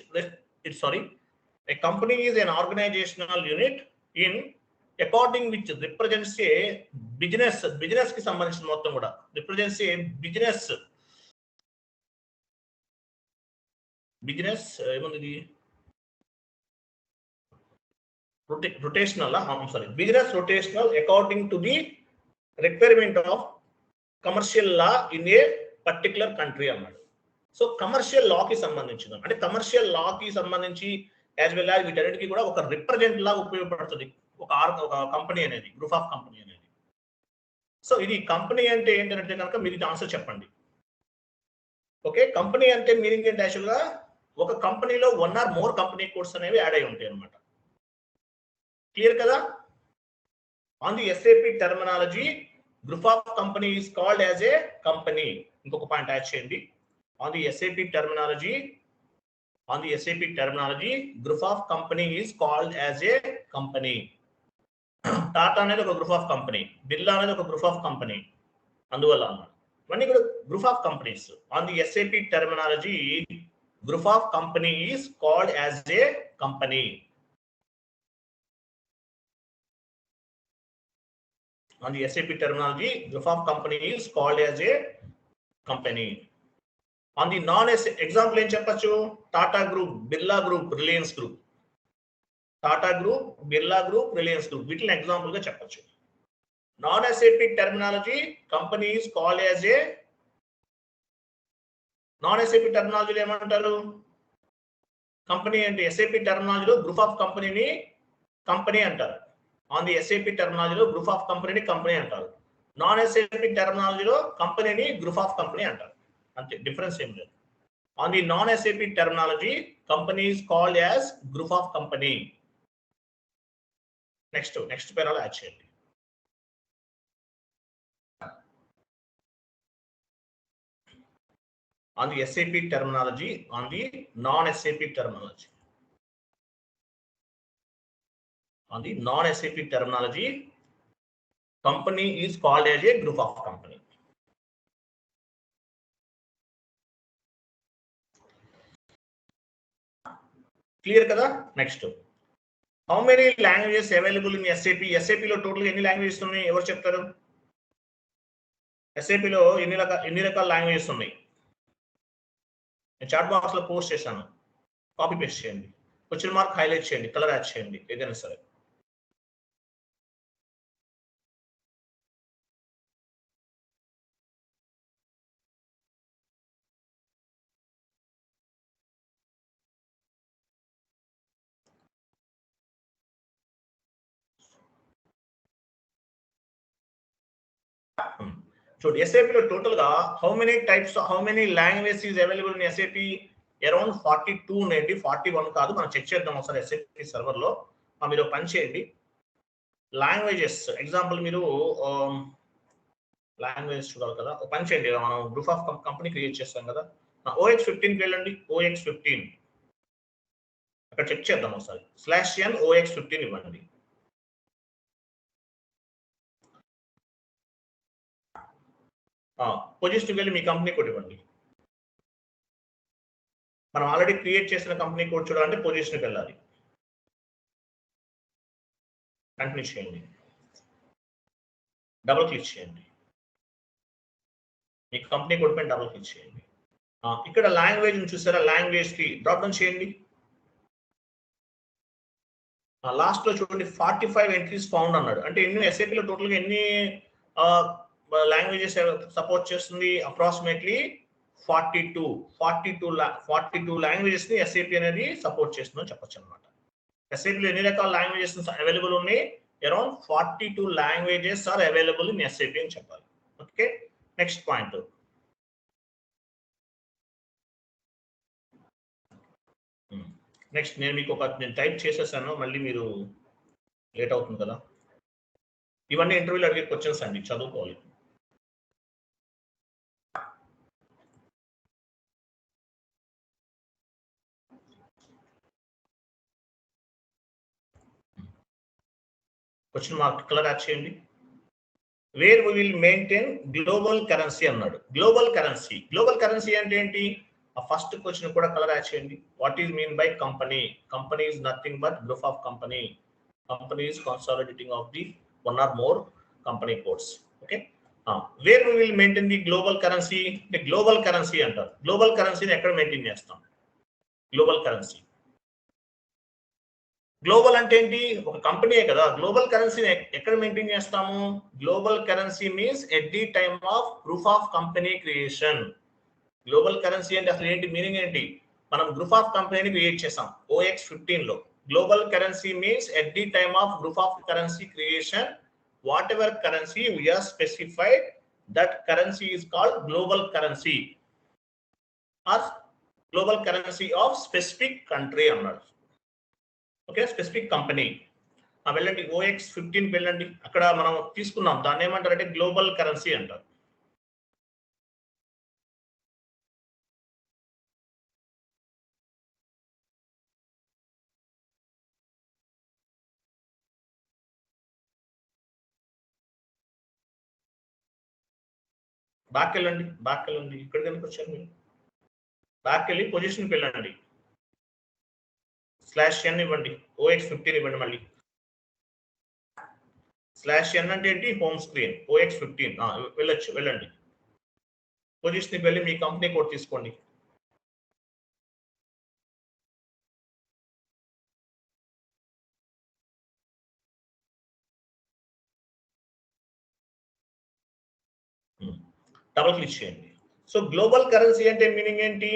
A company is an organizational unit in according which represents a business కి సంబంధించిన మొత్తం కూడా represents a business ఏముంది rotational business rotational according to the requirement of commercial law in a particular country అన్నాడు. So commercial లా కి సంబంధించిన అంటే commercial లా కి సంబంధించి యాజ్ వెల్ యాజ్ వీటన్నిటికీ కూడా ఒక రిప్రజెంట్ లాగా ఉపయోగపడుతుంది ఒక కంపెనీ అనేది, గ్రూప్ ఆఫ్ కంపెనీ అనేది. సో ఇది కంపెనీ అంటే ఏంటంటే కనుక మీరు ఆన్సర్ చెప్పండి. ఓకే, కంపెనీ అంటే మీనింగ్ ఏంటి? యాక్చువల్గా ఒక కంపెనీలో 1 or more కంపెనీ కోడ్స్ అనేవి యాడ్ అయి ఉంటాయి అనమాట. క్లియర్ కదా? On the SAP terminology group of company is called as A company. ఇంకొక పాయింట్ యాడ్ చేయండి. On the SAP terminology, group of company is called as a company. Tata అనేది ఒక group of company, Birla అనేది ఒక group of company. అందువల్ల అన్నమాట ఇవన్నీ కూడా group of companies. On the SAP terminology, group of company is called as a company. On the SAP terminology, group of company is called as a company. On the non-SAP example ఏం చెప్పచ్చు? Tata group, Birla group, Reliance group. Tata group, Birla group, Reliance group వీటిని example గా చెప్పచ్చు. Non SAP terminology company is called as a non SAP టర్మినాలజీలో ఏమంటారు? Company అంటే SAP టర్మినాలజీలో group of కంపెనీని కంపెనీ అంటారు. ఆన్ ది ఎస్ఏపి టర్మినాలజీలో గ్రూప్ ఆఫ్ కంపెనీని కంపెనీ అంటారు. నాన్ ఎస్ఏపి టర్మినాలజీలో కంపెనీని గ్రూప్ ఆఫ్ కంపెనీ అంటారు. అంతే, డిఫరెన్స్ ఏం లేదు. On the non SAP terminology company is called as group of company. Next పేరాలో యాడ్ చేయండి. On the SAP terminology, on the non-SAP terminology. On the non-SAP terminology, company is called as a group of company. Clear kada? Next. How many languages available in SAP? SAP లో total ఎన్ని languages ఉన్నాయి? ఎవరు చెప్తారు? SAP లో ఎన్ని రకాల languages ఉన్నాయి? నేను చాట్ బాక్స్ లో పోస్ట్ చేశాను, కాపీ పేస్ట్ చేయండి, క్వశ్చన్ మార్క్ హైలైట్ చేయండి, కలర్ యాడ్ చేయండి, ఏదైనా సరే. చూడండి, SAP లో టోటల్ గా how many languages is available in SAP? Around 42 ఉన్నాయండి, 41 కాదు. మనం చెక్ చేద్దాం ఒకసారి SAP సర్వర్ లో. మీరు పని చేయండి, లాంగ్వేజెస్ ఎగ్జాంపుల్ మీరు లాంగ్వేజెస్ చూడాలి కదా. ఒక పని చేయండి, మనం గ్రూప్ ఆఫ్ కంపెనీ క్రియేట్ చేస్తాం కదా. OX15కి వెళ్ళండి. OX15 అక్కడ చెక్ చేద్దాం ఒకసారి. /n OX15 ఇవ్వండి. పొజిషన్కి వెళ్ళి మీ కంపెనీ కోడ్ ఇవ్వండి. మనం ఆల్రెడీ క్రియేట్ చేసిన కంపెనీ కోడ్ చూడాలంటే పొజిషన్కి వెళ్ళాలి. కంటిన్యూ చేయండి, డబుల్ క్లిక్ చేయండి, మీ కంపెనీ కోడ్ పైన డబుల్ క్లిక్ చేయండి. ఇక్కడ లాంగ్వేజ్ చూసారా? లాంగ్వేజ్ కి డ్రాప్ డౌన్ చేయండి. లాస్ట్ లో చూడండి 45 ఎంట్రీస్ ఫౌండ్ అన్నాడు. అంటే ఎన్ని SAP లో టోటల్ గా ఎన్ని లాంగ్వేజెస్ సపోర్ట్ చేస్తుంది? అప్రాక్సిమేట్లీ 42 లాంగ్వేజెస్ ని SAP అనేది సపోర్ట్ చేస్తుందని చెప్పొచ్చు అనమాట. SAP లో ఎన్ని రకాల లాంగ్వేజెస్ అవైలబుల్ ఉన్నాయి? Around 42 languages are available in SAP అని చెప్పాలి. Okay, next point. నెక్స్ట్ నేను మీకు నేను టైప్ చేసేసాను, మళ్ళీ మీరు లేట్ అవుతుంది కదా. ఇవన్నీ ఇంటర్వ్యూలో అడిగే క్వశ్చన్స్ అండి, చదువుకోవాలి. క్వశ్చన్ మార్క్ కలర్ యాడ్ చేయండి. Where we will maintain global currency అన్నాడు. గ్లోబల్ కరెన్సీ అంటే ఏంటి? ఆ ఫస్ట్ క్వశ్చన్ కూడా కలర్ యాడ్ చేయండి. What is mean by company? Company is nothing but group of company. Company is consolidating of the one or more company codes. Okay, where we will maintain the global currency? అంటే global currency అంటారు. Global కరెన్సీని ఎక్కడ maintain చేస్తాం? Global currency, global అంటే ఏంటి? ఒక కంపెనీయే కదా. గ్లోబల్ కరెన్సీని ఎక్కడ మెయింటైన్ చేస్తాము? Global currency means at the time of proof of company creation. Global currency అంటే అసలు ఏంటి, మీనింగ్ ఏంటి? మనం గ్రూప్ ఆఫ్ కంపెనీని క్రియేట్ చేసాం OX15 లో. Global currency means at the time of group of currency creation what ever currency we are specified, that currency is called global currency or global currency of specific country అన్నాడు. Okay, specific company. వెళ్ళండి OX15 వెళ్ళండి, అక్కడ మనం తీసుకున్నాం. దాన్ని ఏమంటారంటే global currency అంటారు. Back వెళ్ళండి, బ్యాక్ వెళ్ళండి. ఇక్కడ కనుక వచ్చారు మీరు, బ్యాక్ వెళ్ళి పొజిషన్కి వెళ్ళండి. /n ఇవ్వండి, OX15 ఇవ్వండి. మళ్ళీ /n అంటే ఏంటి? Home screen. OX15 వెళ్ళొచ్చు, వెళ్ళండి. పొజిషన్కి వెళ్ళి మీ కంపెనీ కోడ్ తీసుకోండి. డబుల్ క్లిక్ చేయండి. సో గ్లోబల్ కరెన్సీ అంటే మీనింగ్ ఏంటి?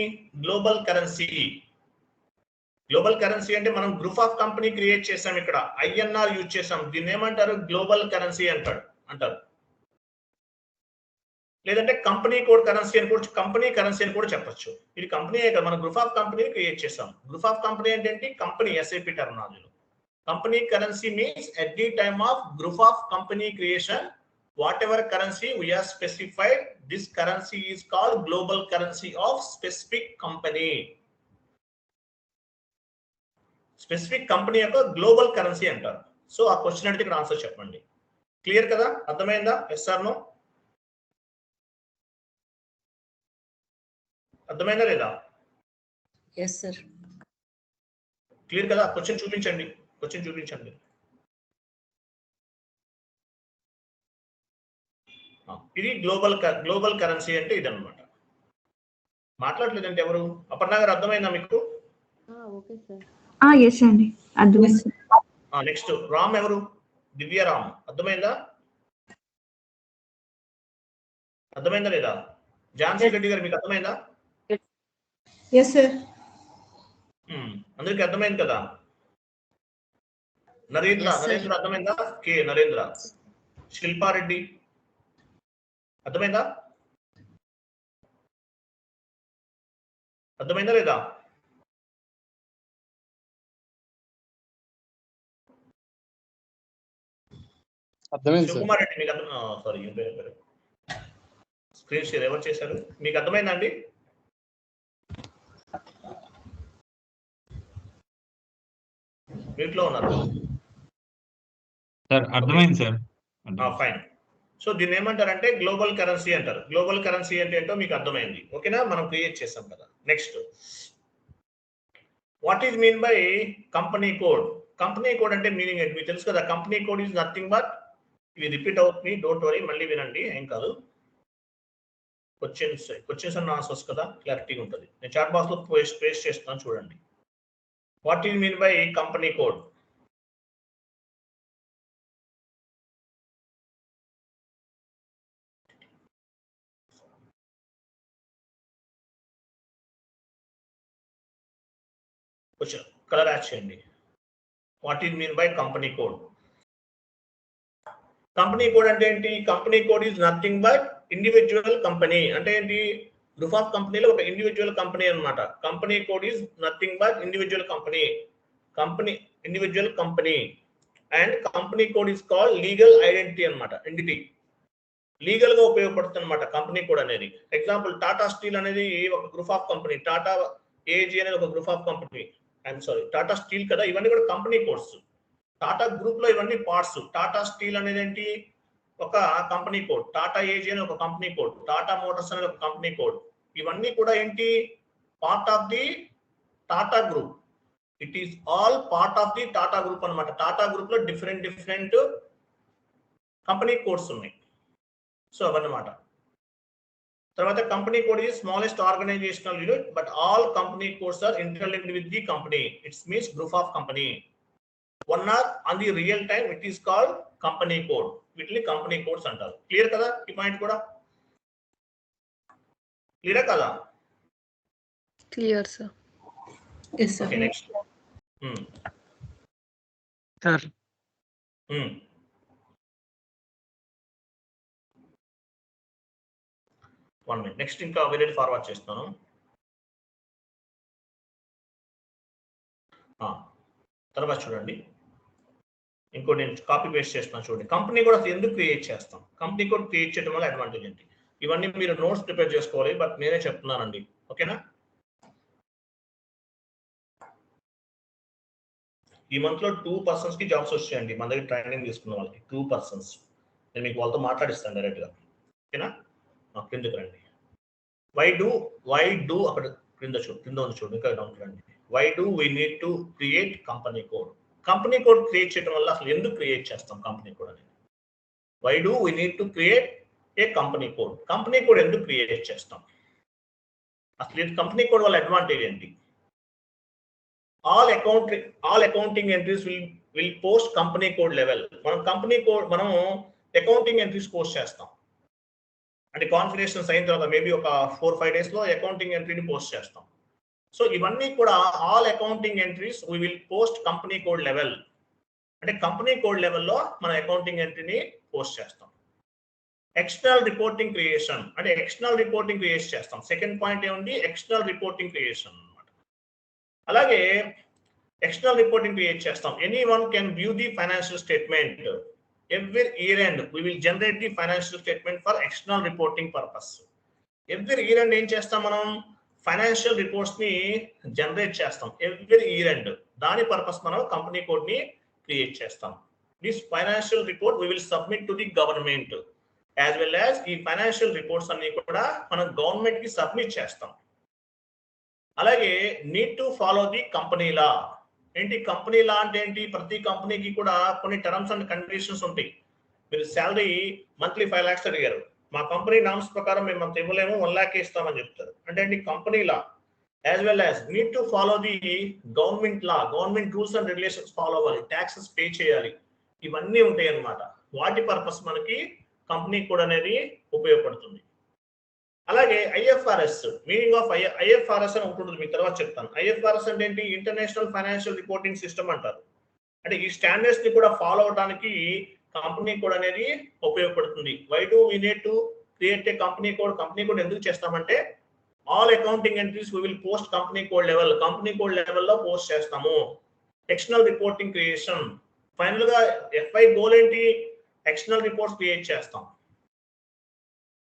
గ్లోబల్ కరెన్సీ, గ్లోబల్ కరెన్సీ అంటే మనం గ్రూప్ ఆఫ్ కంపెనీ క్రియేట్ చేసాం, ఇక్కడ INR యూజ్ చేసాం. దీన్ని ఏమంటారు? గ్లోబల్ కరెన్సీ అంటారు. లేదంటే కంపెనీ కోడ్ కరెన్సీ అని కూడా, కంపెనీ కరెన్సీ అని కూడా చెప్పొచ్చు. ఇది కంపెనీ కదా, మనం గ్రూప్ ఆఫ్ కంపెనీని క్రియేట్ చేసాం. గ్రూప్ ఆఫ్ కంపెనీ అంటే ఏంటి? కంపెనీ, SAP టెర్మినాలజీలో. Company currency means at the time of group of company creation whatever currency we are specified, this currency is called global currency of specific company. Specific company యొక్క global currency అంటారు. So ఆ question అడిగితే ఇక్కడ answer చెప్పండి. Clear కదా? అర్థమైందా? Yes or no? అర్థమైందా లేదా? Yes, sir. క్లియర్ కదా? క్వశ్చన్ చూపించండి, క్వశ్చన్ చూపించండి. ఇది గ్లోబల్ కరెన్సీ అంటే ఇదన్నమాట. మాట్లాడలేదంటే ఎవరు? అపర్ణ గారు అర్థమైందా మీకు? Okay sir. yes అండి, అర్థమైంది. నెక్స్ట్ రామ్ ఎవరు? దివ్య రామ్. అర్థమైందా? అర్థమైందా లేదా? ఝాన్సీ రెడ్డి గారు మీకు అర్థమైందా? Yes, sir. అందరికి అర్థమైంది కదా? నరేంద్ర అర్థమైందా? కే నరేంద్ర. శిల్పారెడ్డి అర్థమైందా? అర్థమైందా లేదా? శివకుమార్ రెడ్డి మీకు సారీ స్క్రీన్ షేర్ ఎవరు చేశారు? మీకు అర్థమైందా అండి? మీట్లో ఉన్నారు సార్? అర్థమైంది సార్. ఫైన్. సో దీన్ని ఏమంటారంటే గ్లోబల్ కరెన్సీ అంటారు. గ్లోబల్ కరెన్సీ అంటే ఏంటో మీకు అర్థమైంది. ఓకేనా? మనం క్రియేట్ చేసాం కదా. Next, what is mean by company code? Company code అంటే మీనింగ్ ఏంటి మీకు తెలుసు కదా. Company code is nothing but, ఇవి రిపీట్ అవుతుంది, డోంట్ వరీ, మళ్ళీ వినండి, ఏం కాదు. క్వశ్చన్స్ అండ్ ఆన్సర్స్ కదా, క్లారిటీగా ఉంటుంది. నేను చాట్ బాక్స్ లో పేస్ట్ చేస్తాను, చూడండి. What is mean by company code? Colour add చేయండి. What is mean by company code? Company code అంటే ఏంటి? Company code is nothing but individual company. అంటే ఏంటి? గ్రూప్ ఆఫ్ కంపెనీలో ఒక ఇండివిజువల్ కంపెనీ అన్నమాట. Company code is nothing but individual company. Individual company and company code is called legal identity అన్నమాట. Entity legal గా ఉపయోగపడుతుంది అన్నమాట కంపెనీ కోడ్ అనేది. ఎగ్జాంపుల్, టాటా స్టీల్ అనేది ఒక group of company, Tata AG అనేది ఒక group of company. I'm sorry, Tata steel కదా, ఇవన్నీ కూడా కంపెనీ కోడ్స్. టాటా గ్రూప్ లో ఇవన్నీ పార్ట్స్. టాటా స్టీల్ అనేది ఏంటి? ఒక కంపెనీ కోడ్. టాటా ఏజీ అనేది ఒక కంపెనీ కోడ్. టాటా మోటార్స్ అనేది ఒక కంపెనీ కోడ్. ఇవన్నీ కూడా ఏంటి? part of the Tata Group. It is all part of the Tata Group అన్నమాట. Tata Group లో different కంపెనీ కోడ్స్ ఉన్నాయి. సో అవన్నమాట. తర్వాత company code is smallest organizational unit, but all company codes are interlinked with the company. It means group of company. One are on the real time, it is called company code. వీటిని company codes అంటారు. Clear కదా ఈ point కూడా? Clear కదా? Clear, sir. Yes, sir. Okay, next. Sir. 1 minute. Next ఇంకా వేరే forward చేస్తాను. తర్వాత చూడండి, ఇంకో నేను కాపీ పేస్ట్ చేస్తున్నాను చూడండి. కంపెనీ కూడా ఎందుకు క్రియేట్ చేస్తాం? కంపెనీ కోడ్ క్రియేట్ చేయడం వల్ల అడ్వాంటేజ్ ఏంటి? ఇవన్నీ మీరు నోట్స్ ప్రిపేర్ చేసుకోవాలి, బట్ నేనే చెప్తున్నానండి. ఓకేనా? ఈ మంత్ లో 2 persons కి జాబ్స్ వచ్చాయండి మన దగ్గర ట్రైనింగ్ తీసుకున్న వాళ్ళకి. 2 persons. నేను మీకు వాళ్ళతో మాట్లాడిస్తాను డైరెక్ట్ గా. ఓకేనా? కిందకి రండి. వై డూ అక్కడ కింద ఉంది చూడండి, ఇంకా డౌన్ రండి. Why do we need to create company code? Company code create చేయడం వల్ల అసలు ఎందుకు క్రియేట్ చేస్తాం కంపెనీ కోడ్ అనేది? Why do we need to create a company code? Company code ఎందుకు క్రియేట్ చేస్తాం? అసలు కంపెనీ కోడ్ వల్ల అడ్వాంటేజ్ ఏంటి? all accounting entries will post company code level. మనం కంపెనీ కోడ్ మనం అకౌంటింగ్ ఎంట్రీస్ పోస్ట్ చేస్తాం. అంటే కాన్ఫిగరేషన్స్ అయిన తర్వాత మేబీ ఒక 4-5 days లో అకౌంటింగ్ ఎంట్రీని పోస్ట్ చేస్తాం. సో ఇవన్నీ కూడా all accounting entries we will post company code level. అంటే కంపెనీ కోడ్ లెవెల్లో మన అకౌంటింగ్ ఎంట్రీని పోస్ట్ చేస్తాం. ఎక్స్టర్నల్ రిపోర్టింగ్ క్రియేషన్ అంటే ఎక్స్టర్నల్ రిపోర్టింగ్ క్రియేట్ చేస్తాం. సెకండ్ పాయింట్ ఏముంది? External reporting creation. అలాగే ఎక్స్టర్నల్ రిపోర్టింగ్ క్రియేట్ చేస్తాం. Anyone can view the financial statement. Every year end we will generate the financial statement for external reporting purpose. Every year end ఏం చేస్తాం? మనం financial reports ని generate చేస్తాం every year end. దాని purpose మనం company code ని create చేస్తాం. This financial report we will submit to the government, as well as ఈ ఫైనాన్షియల్ రిపోర్ట్స్ అన్ని కూడా మనం గవర్నమెంట్ కి సబ్మిట్ చేస్తాం. అలాగే need to follow the company law. ఏంటి కంపెనీ లా అంటే ఏంటి? ప్రతి కంపెనీకి కూడా కొన్ని టర్మ్స్ అండ్ కండిషన్స్ ఉంటాయి. మీరు శాలరీ మంత్లీ 5 lakhs అడిగారు, మా కంపెనీ నామ్స్ ప్రకారం మేము అంత ఇవ్వలేము, 1 lakh ఇస్తామని చెప్తారు. అంటే ఏంటి? Company law. As well as need to follow the government law. Government rules and regulations follow అవ్వాలి, ట్యాక్సెస్ పే చేయాలి. ఇవన్నీ ఉంటాయి అన్నమాట. వాటి పర్పస్ మనకి కంపెనీ కోడ్ అనేది ఉపయోగపడుతుంది. అలాగే ఐఎఫ్ఆర్ఎస్, మీనింగ్ ఆఫ్ ఐఎఫ్ఆర్ఎస్ అని ఉంటుంది, మీకు తర్వాత చెప్తాను. ఐఎఫ్ఆర్ఎస్ అంటే ఏంటి? ఇంటర్నేషనల్ ఫైనాన్షియల్ రిపోర్టింగ్ సిస్టమ్ అంటారు. అంటే ఈ స్టాండర్డ్స్ ని కూడా ఫాలో అవడానికి కంపెనీ కోడ్ అనేది ఉపయోగపడుతుంది. Why do we need to create a company code? Company code ఎందుకు చేస్తామంటే all accounting entries we will post company code level. Company code లెవెల్లో పోస్ట్ చేస్తాము. External reporting creation. ఫైనల్ గా ఎఫ్ఐ గోల్ ఏంటి? External reports create చేస్తాం.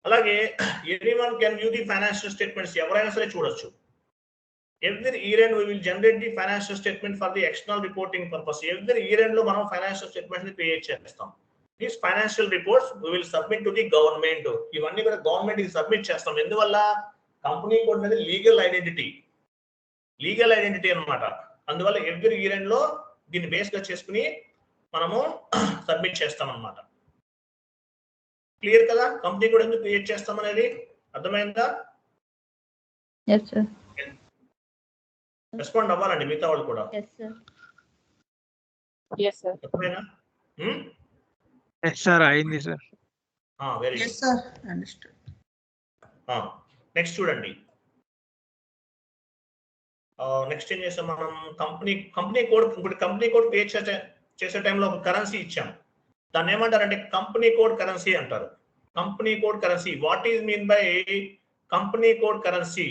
అలాగే anyone can view the financial statements. ఎవరైనా సరే చూడొచ్చు. Every year end we will generate the financial statement for the external reporting purpose. Every year end లో మనం financial statements ని క్రియేట్ చేస్తాం. These financial reports we will submit to the government. ఇవన్నీ కూడా government కి సబ్మిట్ చేస్తాం. ఎందువల్ల? Company code అనేది లీగల్ ఐడెంటిటీ అన్నమాట. అందువల్ల ఎవ్రీ ఇయర్ ఎండ్ లో దీన్ని బేస్ గా చేసుకుని మనము సబ్మిట్ చేస్తాం అన్నమాట. క్లియర్ కదా? కంపెనీ కోడ్ ఎందుకు క్రియేట్ చేస్తాం అనేది అర్థమైందా? yes sir. రెస్పాండ్ అవ్వాలండి మిగతా వాళ్ళు కూడా. Yes, sir. Yes, sir. అర్థమైనా? Yes, sir. అయింది sir. Very Yes, sir. Understood. Good. Next చూడండి. నెక్స్ట్ ఏం చేస్తాం మనం? Company code. ఇప్పుడు కంపెనీ కోడ్ క్రియేట్ చేసే టైంలో ఒక కరెన్సీ ఇచ్చాం. దాన్ని ఏమంటారంటే కంపెనీ కోడ్ కరెన్సీ అంటారు. Company code currency. What is mean by company code currency?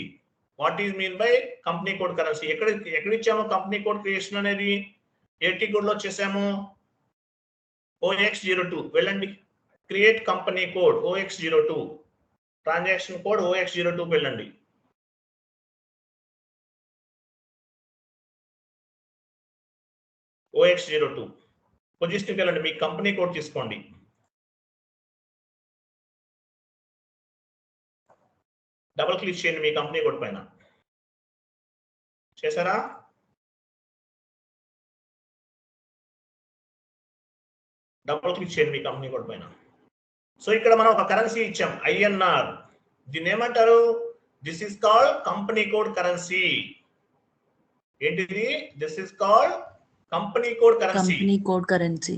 What is mean by company code currency? ఎక్కడ ఇచ్చాము కంపెనీ కోడ్ క్రియేషన్ అనేది? ఏటీ కోడ్ లో చేసాము. OX02 వెళ్ళండి. Create company code OX02. Transaction code OX02 వెళ్ళండి. OX02 పొజిషన్కి వెళ్ళండి. మీ కంపెనీ కోడ్ తీసుకోండి. డబుల్ క్లిక్ చేయండి మీ కంపెనీ కోడ్ పైన. చేశారా? డబుల్ క్లిక్ చేయండి మీ కంపెనీ కోడ్ పైన. సో ఇక్కడ మనం ఒక కరెన్సీ ఇచ్చాం INR. దీన్ని ఏమంటారు? This is called company code currency. ఏంటిది? This is called company code currency. Company code currency.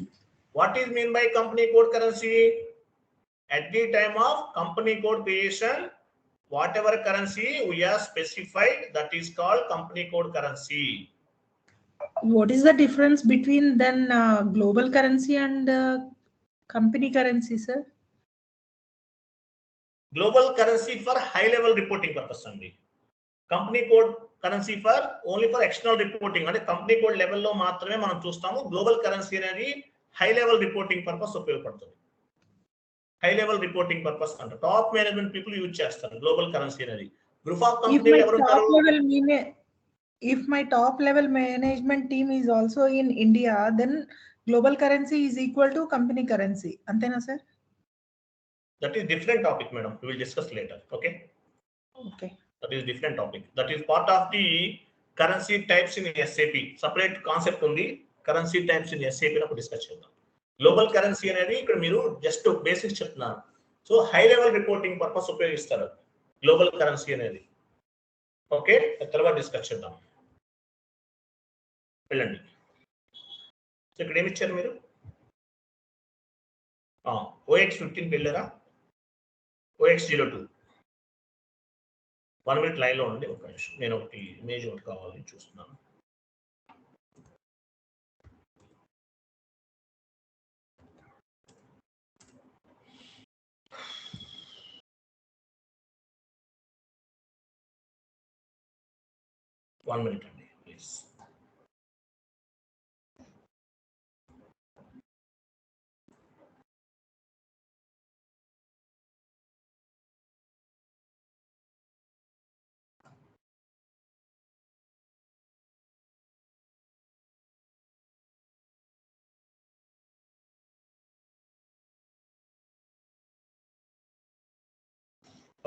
What is mean by company code currency? At the time of company code creation, whatever currency we have specified, that is called company code currency. What is the difference between then global currency and company currency, sir? Global currency for high level reporting purpose only. Company code currency for only for external reporting. అంటే company code లెవెల్లో మాత్రమే మనం చూస్తాము. Global currency అనేది high level reporting purpose ఉపయోగపడుతుంది. High level reporting purpose అంటే top management people use చేస్తారు global currency అనేది. గ్రూప్ ఆఫ్ కంపెనీలు ఎవరు ఉంటారు? If my top level management team is also in India, then global currency is equal to company currency. Antena, sir? That is different topic, madam. We will discuss later. Okay. Okay. That is different topic. That is part of the currency types in SAP. Separate concept ఉంది. Currency types in SAP లో discuss చేద్దాం. Global currency అనేది ఇక్కడ మీరు just basics చెప్తున్నారు. So high level reporting purpose ఉపయోగిస్తారు global currency అనేది. Okay, తర్వాత డిస్కస్ చేద్దాం. వెళ్ళండి. సో ఇక్కడ ఏమి ఇచ్చారు మీరు? OX15 వెళ్ళారా? OX02 1 minute లైన్ లో ఉండండి. ఒక నిమిషం, నేను ఒకటి ఇమేజ్ ఒకటి కావాలని చూస్తున్నాను. One minute అండి ప్లీజ్.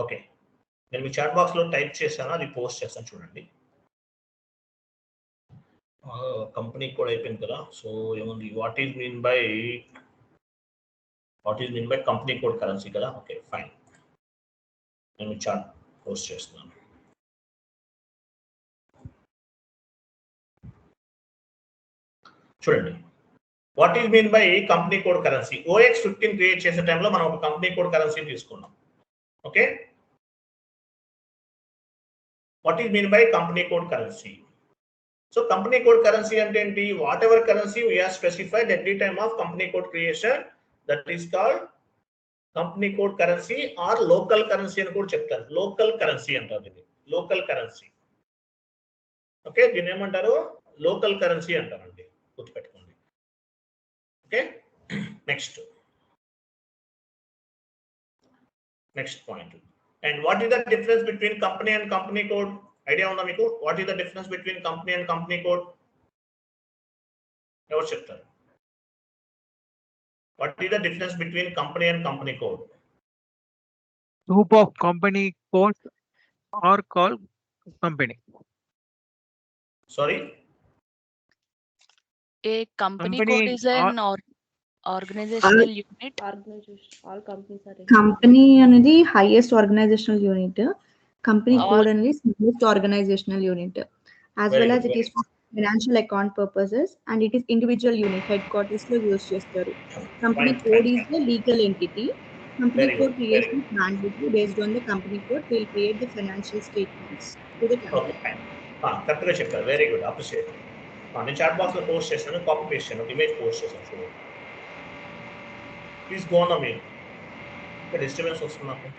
ఓకే, నేను మీ చాట్ బాక్స్ లో టైప్ చేశాను, అది పోస్ట్ చేస్తాను చూడండి. కంపెనీ కోడ్ అయిపోయింది కదా. సో ఏముంది? What is mean by company code currency కదా. ఓకే ఫైన్, నేను మీ చాట్ పోస్ట్ చేస్తున్నాను. చూడండి, what is mean by company code currency. OX15 create చేసే టైంలో మనం ఒక కంపెనీ కోడ్ కరెన్సీ తీసుకున్నాం. Okay, what is mean by company code currency? So company code currency అంటే ఏంటి? What ever currency we have specified at the time of company code creation, that is called company code currency are local currency అని కూడా చెప్తారు. Local currency అంటారు ఇది, local currency. Okay, దీన్ని ఏమంటారు? Local currency అంటారండి, గుర్తుపెట్టుకోండి. Okay, next point. And what is the difference between company and company code? Idea ఉందా మీకు? What is the difference between company and company code? ఎవరు చెప్తారు? What is the difference between company and company code? Group of company codes are called company. Sorry? A company Company code is an organizational unit. All companies are company అనేది highest organizational unit, company Or- code అనేది smallest organizational unit, as Very well good, as it very is for financial account purposes and it is individual unit, head quarters లో use చేస్తారు. Company Fine, code fine, is the legal entity. Company Very code good, creation mandatory. Based on the company code, we will create the financial statements to the okay company. Fine, కరెక్ట్గా చెప్పారు. Very good, appreciate. నేను chat box లో post చేశాను, copy paste చేశాను, image post చేశాను చూడండి. Please go on మీరు. ఇక్కడ డిస్టర్బెన్స్ వస్తుంది నాకు.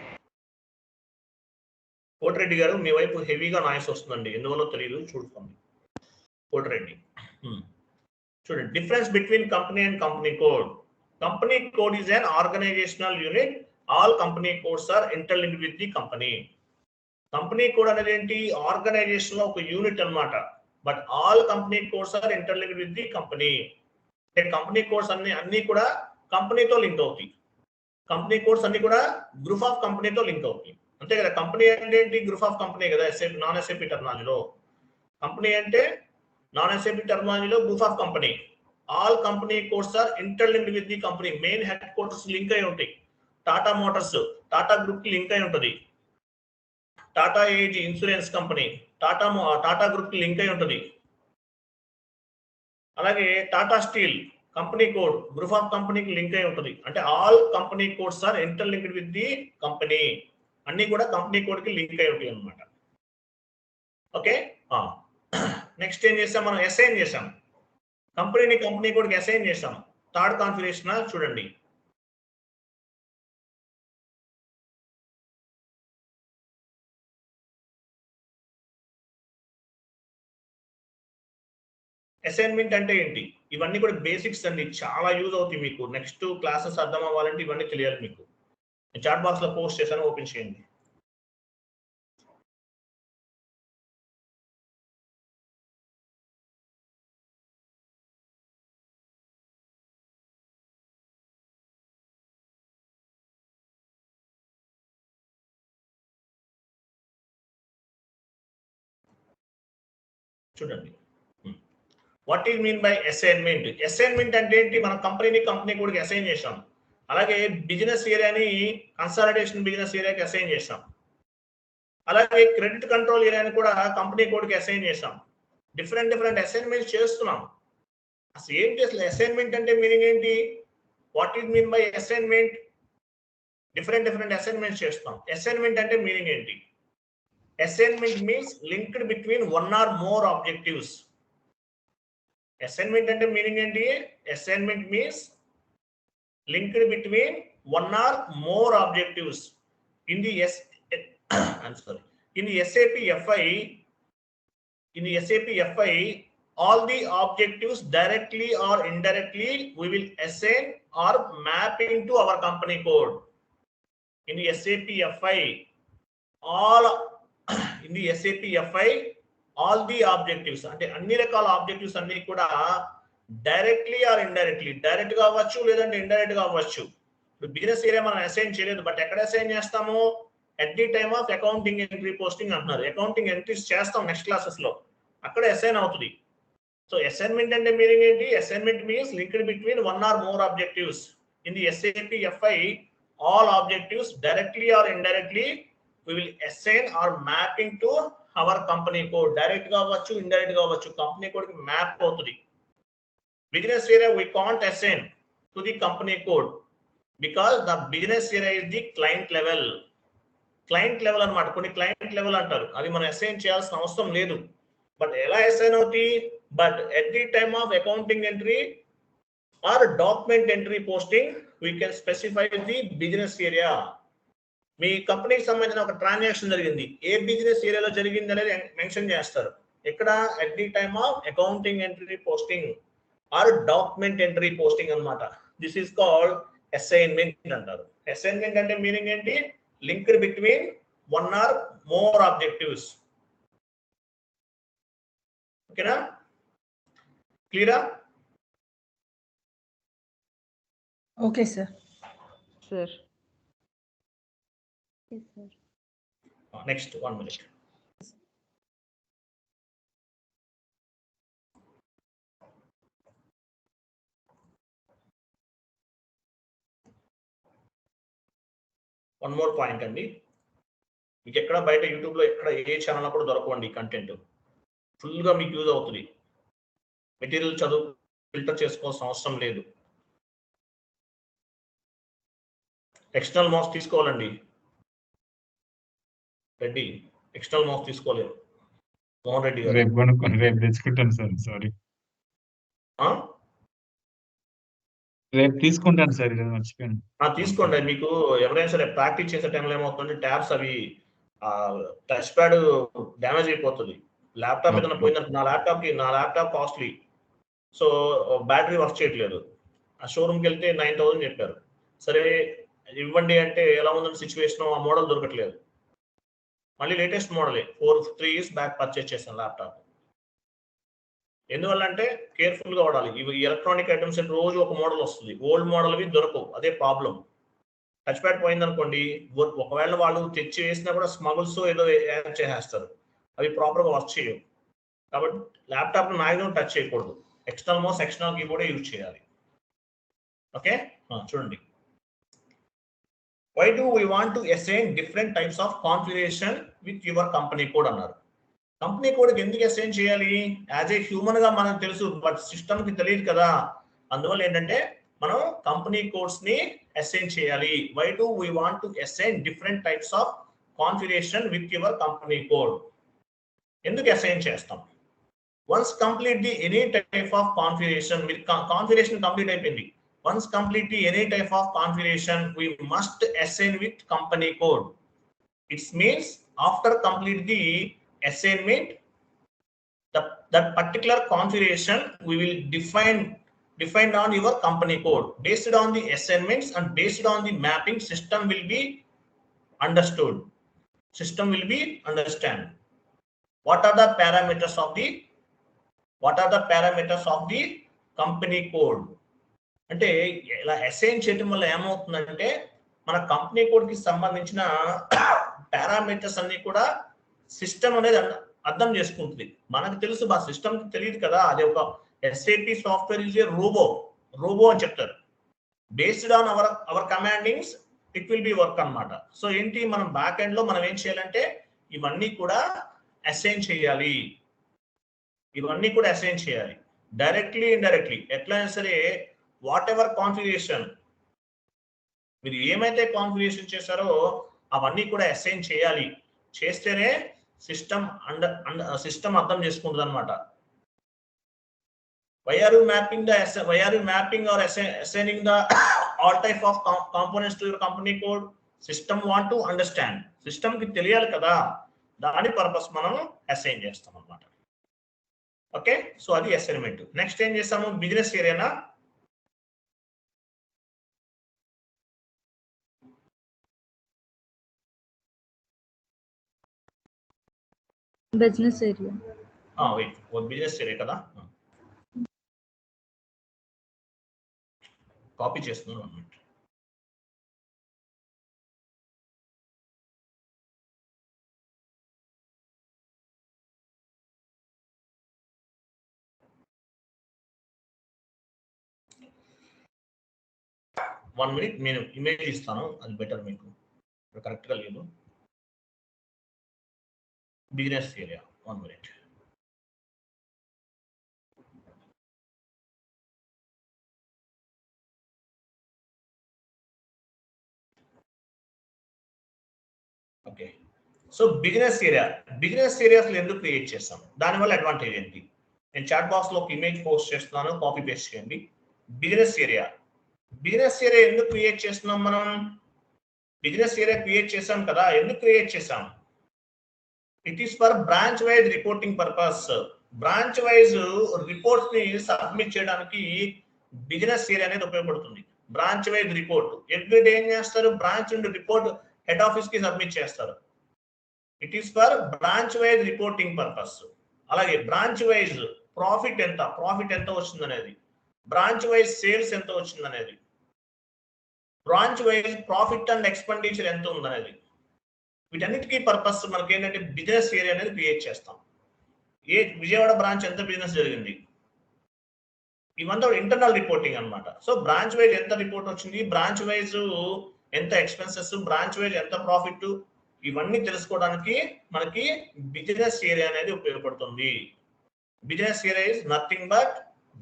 కోటిరెడ్డి గారు, మీ వైపు హెవీగా నాయిస్ వస్తుందండి, ఎందువల్ల తెలియదు, చూసుకోండి. కోటిరెడ్డి చూడండి, difference between company and company code. Company code is an organisational unit. All company codes are interlinked with the company. Company code అనేది ఏంటి? ఆర్గనైజేషన్ లో ఒక యూనిట్ అన్నమాట. But all company codes are interlinked with the company. అంటే company codes అన్ని కూడా కంపెనీతో link అవుతాయి. కంపెనీ కోడ్స్ అన్ని కూడా గ్రూప్ ఆఫ్ కంపెనీతో లింక్ అవుతాయి, అంతే కదా. కంపెనీ అంటే ఏంటి? గ్రూప్ ఆఫ్ కంపెనీ కదా, ఎస్ఏపి నాన్ ఎస్ఏపి టెర్మినాలజీలో. కంపెనీ అంటే నాన్ ఎస్ఏపి టర్మినాలజీలో group of company. All company codes are interlinked with the company. Main head quarters link అయి ఉంటాయి. టాటా మోటార్స్ టాటా గ్రూప్ కి లింక్ అయి ఉంటుంది. Tata AG insurance company Tata group కి లింక్ అయి ఉంటుంది. అలాగే Tata Steel company code group of కంపెనీకి లింక్ అయి ఉంటుంది. అంటే all company codes are interlinked with the company. అన్ని కూడా కంపెనీ కోడ్ కి లింక్ అయి ఉంటాయి అనమాట. ఓకే, నెక్స్ట్ ఏం చేసాం మనం? అసైన్ చేసాం. కంపెనీని కంపెనీ కోడ్కి అసైన్ చేసాం. థర్డ్ కాన్ఫిగరేషన్ చూడండి. అసైన్మెంట్ అంటే ఏంటి? ఇవన్నీ కూడా బేసిక్స్ అండి, చాలా యూజ్ అవుతాయి మీకు. నెక్స్ట్ క్లాసెస్ అర్థం అవ్వాలంటే ఇవన్నీ తెలియాలి మీకు. చాట్ బాక్స్ లో పోస్ట్ చేశాను, ఓపెన్ చేయండి. చూడండి, what is mean by assignment? Assignment అంటే ఏంటి? మన కంపెనీ కూడా అసైన్ చేసాం. అలాగే బిజినెస్ ఏరియాని కన్సాలిడేషన్ బిజినెస్ ఏరియాకి అసైన్ చేసాం. అలాగే క్రెడిట్ కంట్రోల్ ఏరియాని కూడా కంపెనీ కోడ్కి అసైన్ చేసాం. డిఫరెంట్ అసైన్మెంట్స్ చేస్తున్నాం. అసలు ఏంటి అసలు అసైన్మెంట్ అంటే మీనింగ్ ఏంటి? What is mean by assignment? Different assignments చేస్తాం. అసైన్మెంట్ అంటే మీనింగ్ ఏంటి? Assignment means linked between one or more objectives. Assignment అంటే మీనింగ్ ఏంటి? Assignment means linked between one or more objectives. In the SAP FI, all the objectives directly or indirectly we will assign or map into our company code. In the SAP FI, all the objectives అంటే అన్ని రకాల objectives అన్ని కూడా directly or indirectly, direct గా అవ్వచ్చు లేదంటే indirect గా అవ్వచ్చు. ఇప్పుడు బిజినెస్ ఏరియా మనం అసైన్ చేయలేదు, బట్ ఎక్కడ అసైన్ చేస్తాము? At the time of accounting entry posting అంటున్నారు. అకౌంటింగ్ ఎంట్రీస్ చేస్తాం నెక్స్ట్ క్లాసెస్ లో, అక్కడ అసైన్ అవుతుంది. సో అసైన్మెంట్ అంటే మీనింగ్ ఏంటి? Assignment means linked between one or more objectives. In the SAP FI, all objectives directly or indirectly we will assign or mapping to our company code. Direct గా అవ్వచ్చు, indirect గా అవ్వచ్చు, company code కి map అవుతుంది. Business area we can't assign to the company code because the business area is the client level. Client level అన్నమాట. కొన్ని client level అంటారు, అది మనం అసైన్ చేయాల్సిన అవసరం లేదు. బట్ ఎలా అసైన్ అవుతాయి? But at the time of accounting entry are document entry posting we can specify the business area. మీ కంపెనీకి సంబంధించిన ఒక ట్రాన్సాక్షన్ జరిగింది, ఏ బిజినెస్ ఏరియాలో జరిగింది అనేది మెన్షన్ చేస్తారు. ఎక్కడ? At the time of accounting entry posting or document entry posting అన్నమాట. దిస్ ఈస్ కాల్డ్ అసైన్మెంట్ అంటారు. అసైన్మెంట్ అంటే మీనింగ్ ఏంటి? Linked between one or more objectives. ఓకేనా? క్లియరా? Okay sir. Sir. Yes, sir. Next, 1 minute. One more point అండి, మీకు ఎక్కడ బయట యూట్యూబ్లో ఎక్కడ ఏ ఛానల్లో కూడా దొరకవండి కంటెంట్. ఫుల్గా మీకు యూజ్ అవుతుంది. మెటీరియల్ చదువు ఫిల్టర్ చేసుకోవాల్సిన అవసరం లేదు. ఎక్స్టర్నల్ మార్క్స్ తీసుకోవాలండి. రెడ్డి ఎక్స్టర్నల్ మార్క్స్ తీసుకోలేరు. మోహన్ రెడ్డి గారు రేపు తెచ్చుకుంటాను సార్. సారీ, రేపు తీసుకుంటాను సార్, ఈరోజు మర్చిపోయాను. తీసుకోండి. మీకు ఎవరైనా సరే ప్రాక్టీస్ చేసే టైంలో ఏమవుతుంది, ట్యాబ్స్ అవి టచ్ ప్యాడ్ డ్యామేజ్ అయిపోతుంది. ల్యాప్టాప్ ఏదైనా పోయిందంటే, నా laptop costly, so battery work చేయట్లేదు. ఆ షోరూమ్కి వెళ్తే 9,000 చెప్పారు. సరే ఇవ్వండి అంటే ఎలా ఉందంటే సిచ్యువేషన్, ఆ మోడల్ దొరకట్లేదు. మళ్ళీ లేటెస్ట్ మోడలే 3 years బ్యాక్ పర్చేస్ చేశాను ల్యాప్టాప్. ఎందువల్ల అంటే కేర్ఫుల్గా వాడాలి. ఇవి ఎలక్ట్రానిక్ ఐటమ్స్ రోజు ఒక మోడల్ వస్తుంది, ఓల్డ్ మోడల్వి దొరకవు. అదే ప్రాబ్లం. టచ్ ప్యాడ్ పోయిందనుకోండి, ఒకవేళ వాళ్ళు తెచ్చి వేసినా కూడా స్మగుల్స్ ఏదో యాడ్ చేసేస్తారు, అవి ప్రాపర్గా వర్క్ చేయవు. కాబట్టి ల్యాప్టాప్ మ్యాక్సిమం టచ్ చేయకూడదు, external mouse external keyboard use చేయాలి. ఓకే, చూడండి. Why do we want to assign different types of configuration with your company code అన్నారు. కంపెనీ కోడ్కి ఎందుకు అసైన్ చేయాలి? యాజ్ ఏ హ్యూమన్ గా మనకు తెలుసు, బట్ సిస్టమ్ కి తెలియదు కదా. అందువల్ల ఏంటంటే మనం కంపెనీ కోడ్స్ ని అసైన్ చేయాలి. Why do we want to assign different types of configuration with your company code. ఎందుకు అసైన్ చేస్తాం? Once complete the any type of configuration, మీరు కాన్ఫిగరేషన్ కంప్లీట్ అయిపోయింది. Once complete the any type of configuration, we must assign with company code. It means after complete the assignment, that particular configuration we will define on your company code. Based on the assignments and based on the mapping, system will be understood. System will be understand. What are the parameters of the company code? అంటే ఇలా assign చేయడం వల్ల ఏమవుతుందంటే మన company code కి సంబంధించిన parameters అన్ని కూడా సిస్టమ్ అనేది అర్థం చేసుకుంటుంది. మనకు తెలుసు, మా సిస్టమ్ కి తెలియదు కదా. అది ఒక SAP software is a robot అని చెప్తారు. Based on our commandings it will be work అన్నమాట. సో ఏంటి, మనం బ్యాక్ ఎండ్ లో మనం ఏం చేయాలంటే ఇవన్నీ కూడా అసైన్ చేయాలి. డైరెక్ట్లీ ఇండైరెక్ట్లీ ఎట్లయినా సరే వాట్ ఎవర్ కాన్ఫిగరేషన్ మీరు ఏమైతే కాన్ఫిగరేషన్ చేశారో అవన్నీ కూడా అసైన్ చేయాలి. చేస్తేనే సిస్టమ్ అర్థం చేసుకుంటుంది అనమాట. why are you mapping or assigning the all type of components to your company code? System want to understand. System కి తెలియాలి కదా, దాని పర్పస్ మనం అసైన్ చేస్తాం అన్నమాట. ఓకే, సో అది అసైన్మెంట్. నెక్స్ట్ ఏం చేస్తాము, బిజినెస్ ఏరియానా. బిజినెస్ ఏరియా బిజినెస్ ఏరియా కదా, కాపీ చేస్తున్నాను అన్నమాట. వన్ మినిట్, నేను ఇమేజ్ ఇస్తాను, అది బెటర్ మీకు, కరెక్ట్గా లేదు. Business area, 1 minute. Okay, so business areas ఎందుకు క్రియేట్ చేస్తాం, దానివల్ల అడ్వాంటేజ్ ఏంటి? నేను చాట్ బాక్స్ లో ఒక ఇమేజ్ పోస్ట్ చేస్తున్నాను, కాపీ పేస్ట్ చేయండి. బిజినెస్ ఏరియా ఎందుకు క్రియేట్ చేస్తున్నాం మనం? బిజినెస్ ఏరియా క్రియేట్ చేసాం కదా, ఎందుకు క్రియేట్ చేసాం? It is for branch wise reporting purpose. Branch wise reports ని సబ్మిట్ చేయడానికి బిజినెస్ ఏరియా అనేది ఉపయోగపడుతుంది. Branch wise report every day ఏం చేస్తారు, బ్రాంచ్ నుండి రిపోర్ట్ హెడ్ ఆఫీస్ కి సబ్మిట్ చేస్తారు. It is for branch wise reporting purpose. అలాగే బ్రాంచ్ వైజ్ ప్రాఫిట్ ఎంత వచ్చింది అనేది, బ్రాంచ్ వైజ్ సేల్స్ ఎంత వచ్చింది అనేది, branch wise profit and expenditure ఎంత ఉందనేది, వీటన్నిటికీ పర్పస్ మనకి ఏంటంటే బిజినెస్ ఏరియా అనేది క్రియేట్ చేస్తాం. విజయవాడ బ్రాంచ్ ఎంత బిజినెస్ జరిగింది, ఇవంతా ఇంటర్నల్ రిపోర్టింగ్ అన్నమాట. సో బ్రాంచ్ వైజ్ ఎంత రిపోర్ట్ వచ్చింది, బ్రాంచ్ వైజ్ ఎంత ఎక్స్పెన్సెస్, బ్రాంచ్ వైజ్ ఎంత ప్రాఫిట్, ఇవన్నీ తెలుసుకోవడానికి మనకి బిజినెస్ ఏరియా అనేది ఉపయోగపడుతుంది. Business area is nothing but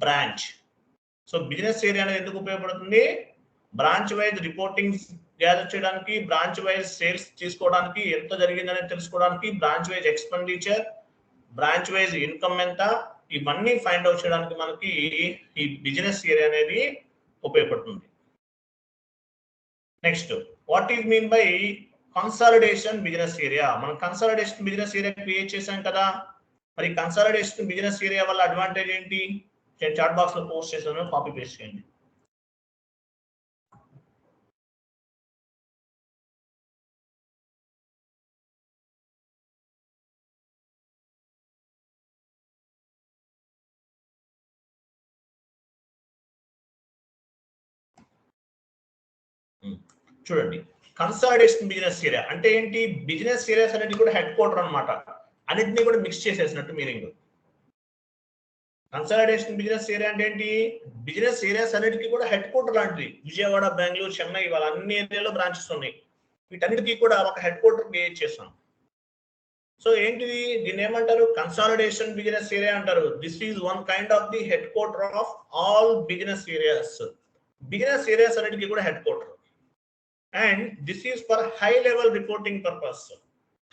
branch. So business area అనేది ఎందుకు ఉపయోగపడుతుంది? బ్రాంచ్ వైజ్ రిపోర్టింగ్ గ్యాదర్ చేయడానికి, బ్రాంచ్ వైజ్ సేల్స్ తీసుకోవడానికి, ఎంత జరిగిందనేది తెలుసుకోవడానికి, branch wise expenditure, branch wise income ఎంత, ఇవన్నీ ఫైండ్ అవుట్ చేయడానికి మనకి ఈ బిజినెస్ ఏరియా అనేది ఉపయోగపడుతుంది. Next, what is mean by consolidation business area? మనం కన్సాలిడేషన్ బిజినెస్ ఏరియా క్రియేట్ చేశాం కదా, మరి కన్సాలిడేషన్ బిజినెస్ ఏరియా వల్ల అడ్వాంటేజ్ ఏంటి? నేను చాట్ బాక్స్ లో పోస్ట్ చేశాను, కాపీ పేస్ట్ చేయండి. చూడండి, కన్సాలిడేషన్ బిజినెస్ ఏరియా అంటే ఏంటి? బిజినెస్ ఏరియాస్ అనేది కూడా హెడ్ క్వార్టర్ అన్నమాట, అన్నిటినీ కూడా మిక్స్ చేసేసినట్టు మీనింగ్. కన్సాలిడేషన్ బిజినెస్ ఏరియా అంటే ఏంటి? బిజినెస్ ఏరియాస్ అన్నిటికీ కూడా హెడ్ క్వార్టర్ లాంటిది. విజయవాడ, బెంగళూరు, చెన్నై ఇవాళ అన్ని ఏరియాలో బ్రాంచెస్ ఉన్నాయి. వీటన్నిటికీ కూడా ఒక హెడ్ క్వార్టర్ క్రియేట్ చేస్తాం. సో ఏంటిది? దీన్ని ఏమంటారు? కన్సాలిడేషన్ బిజినెస్ ఏరియా అంటారు. This is one kind of the head quarter of all business areas. Business areas అన్నిటికీ కూడా head quarter. And this is for high level reporting purpose.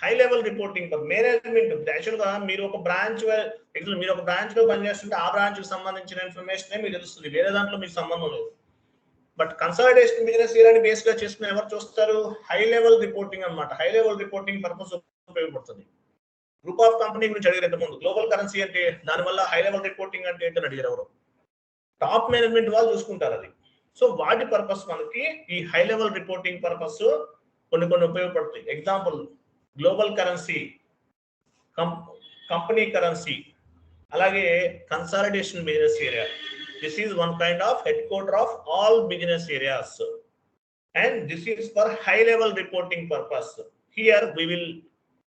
High level reporting management. Actual గా మీరు ఒక branch లో పనిచేస్తుంటే ఆ branch కి సంబంధించిన ఇన్ఫర్మేషన్ మీకు తెలుస్తుంది, వేరే దాంట్లో మీకు సంబంధం లేదు. బట్ కన్సాలిడేషన్ బిజినెస్ ఏరియాని బేస్ గా చేసుకుని ఎవరు చూస్తారు? హై లెవెల్ రిపోర్టింగ్ అన్నమాట. హై లెవెల్ రిపోర్టింగ్ పర్పస్ ఉపయోగపడుతుంది. గ్రూప్ ఆఫ్ కంపెనీ గురించి అడిగారు ఇంతకుముందు. గ్లోబల్ కరెన్సీ అంటే దానివల్ల హై లెవెల్ రిపోర్టింగ్ అంటే ఏంటని అడిగారు ఎవరు? టాప్ మేనేజ్మెంట్ వాళ్ళు చూసుకుంటారు అది. సో వాటి పర్పస్ మనకి ఈ హై లెవెల్ రిపోర్టింగ్ పర్పస్ కొన్ని ఉపయోగపడుతాయి. Example global currency, company currency, అలాగే consolidation business area. This is one kind of head quarter of all business areas and this is for high level reporting purpose. Here we will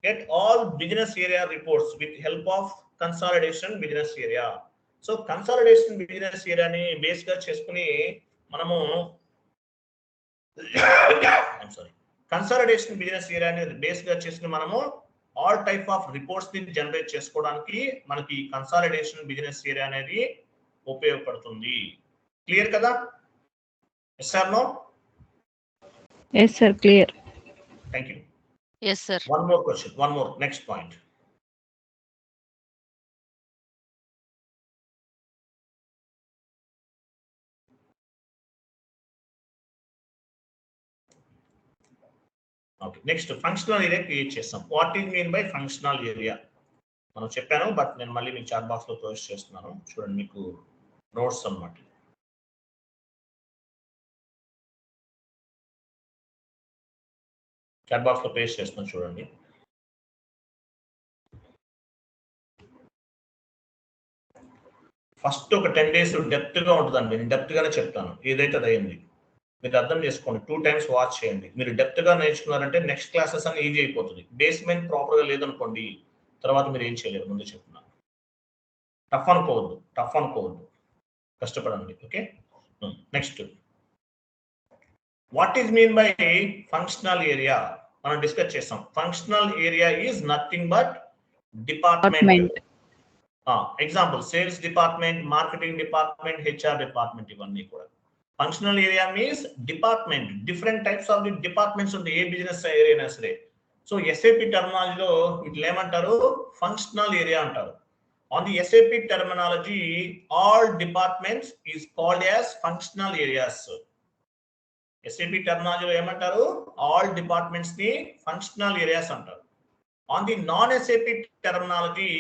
get all business area reports with help of consolidation business area. So consolidation business ఏరియాని base గా చేసుకుని మనము consolidation business ఏరియాని base గా చేసుకుని మనము all type of reports ని generate చేసుకోవడానికి మనకి కన్సాలిడేషన్ బిజినెస్ ఏరియా అనేది ఉపయోగపడుతుంది. క్లియర్ కదా? Yes sir, no? Yes, sir. Clear. Thank you. Yes, sir. One more question. One more. Next point. Okay. Next, functional area create చేస్తాం. What is mean by functional area? మనం చెప్పాను, but నేను మళ్ళీ మీకు chat box లో post చేస్తున్నాను. చూడండి, మీకు నోట్స్ అన్నమాట. చాట్ బాక్స్ లో పేస్ట్ చేస్తున్నాను చూడండి. ఫస్ట్ ఒక 10 days డెప్త్ గా ఉంటుందండి. నేను డెప్త్ గానే చెప్తాను. ఏదైతే అది అయింది మీరు అర్థం చేసుకోండి. 2 times వాచ్ చేయండి. మీరు డెప్త్ గా నేర్చుకున్నారంటే నెక్స్ట్ క్లాసెస్ అని ఈజీ అయిపోతుంది. బేస్మెంట్ ప్రాపర్ గా లేదనుకోండి, తర్వాత మీరు ఏం చేయలేరు. ముందు చెప్తున్నాను. టఫ్ అనుకోవద్దు, కష్టపడండి. Okay, next what is mean by functional area మనం డిస్కస్ చేస్తాం. Functional area is nothing but department. Example sales department, marketing department, HR department, ఇవన్నీ కూడా functional area means department. Different types of the departments ఉంటాయి a business area సరే. So SAP టర్మినాలజీలో వీటిని ఏమంటారు? Functional area అంటారు. On the SAP terminology all departments is called as functional areas. SAP టర్మినాలజీలో ఏమంటారు? ఆల్ డిపార్ట్మెంట్స్ ని ఫంక్షనల్ ఏరియాస్ అంటారు. On the non SAP terminology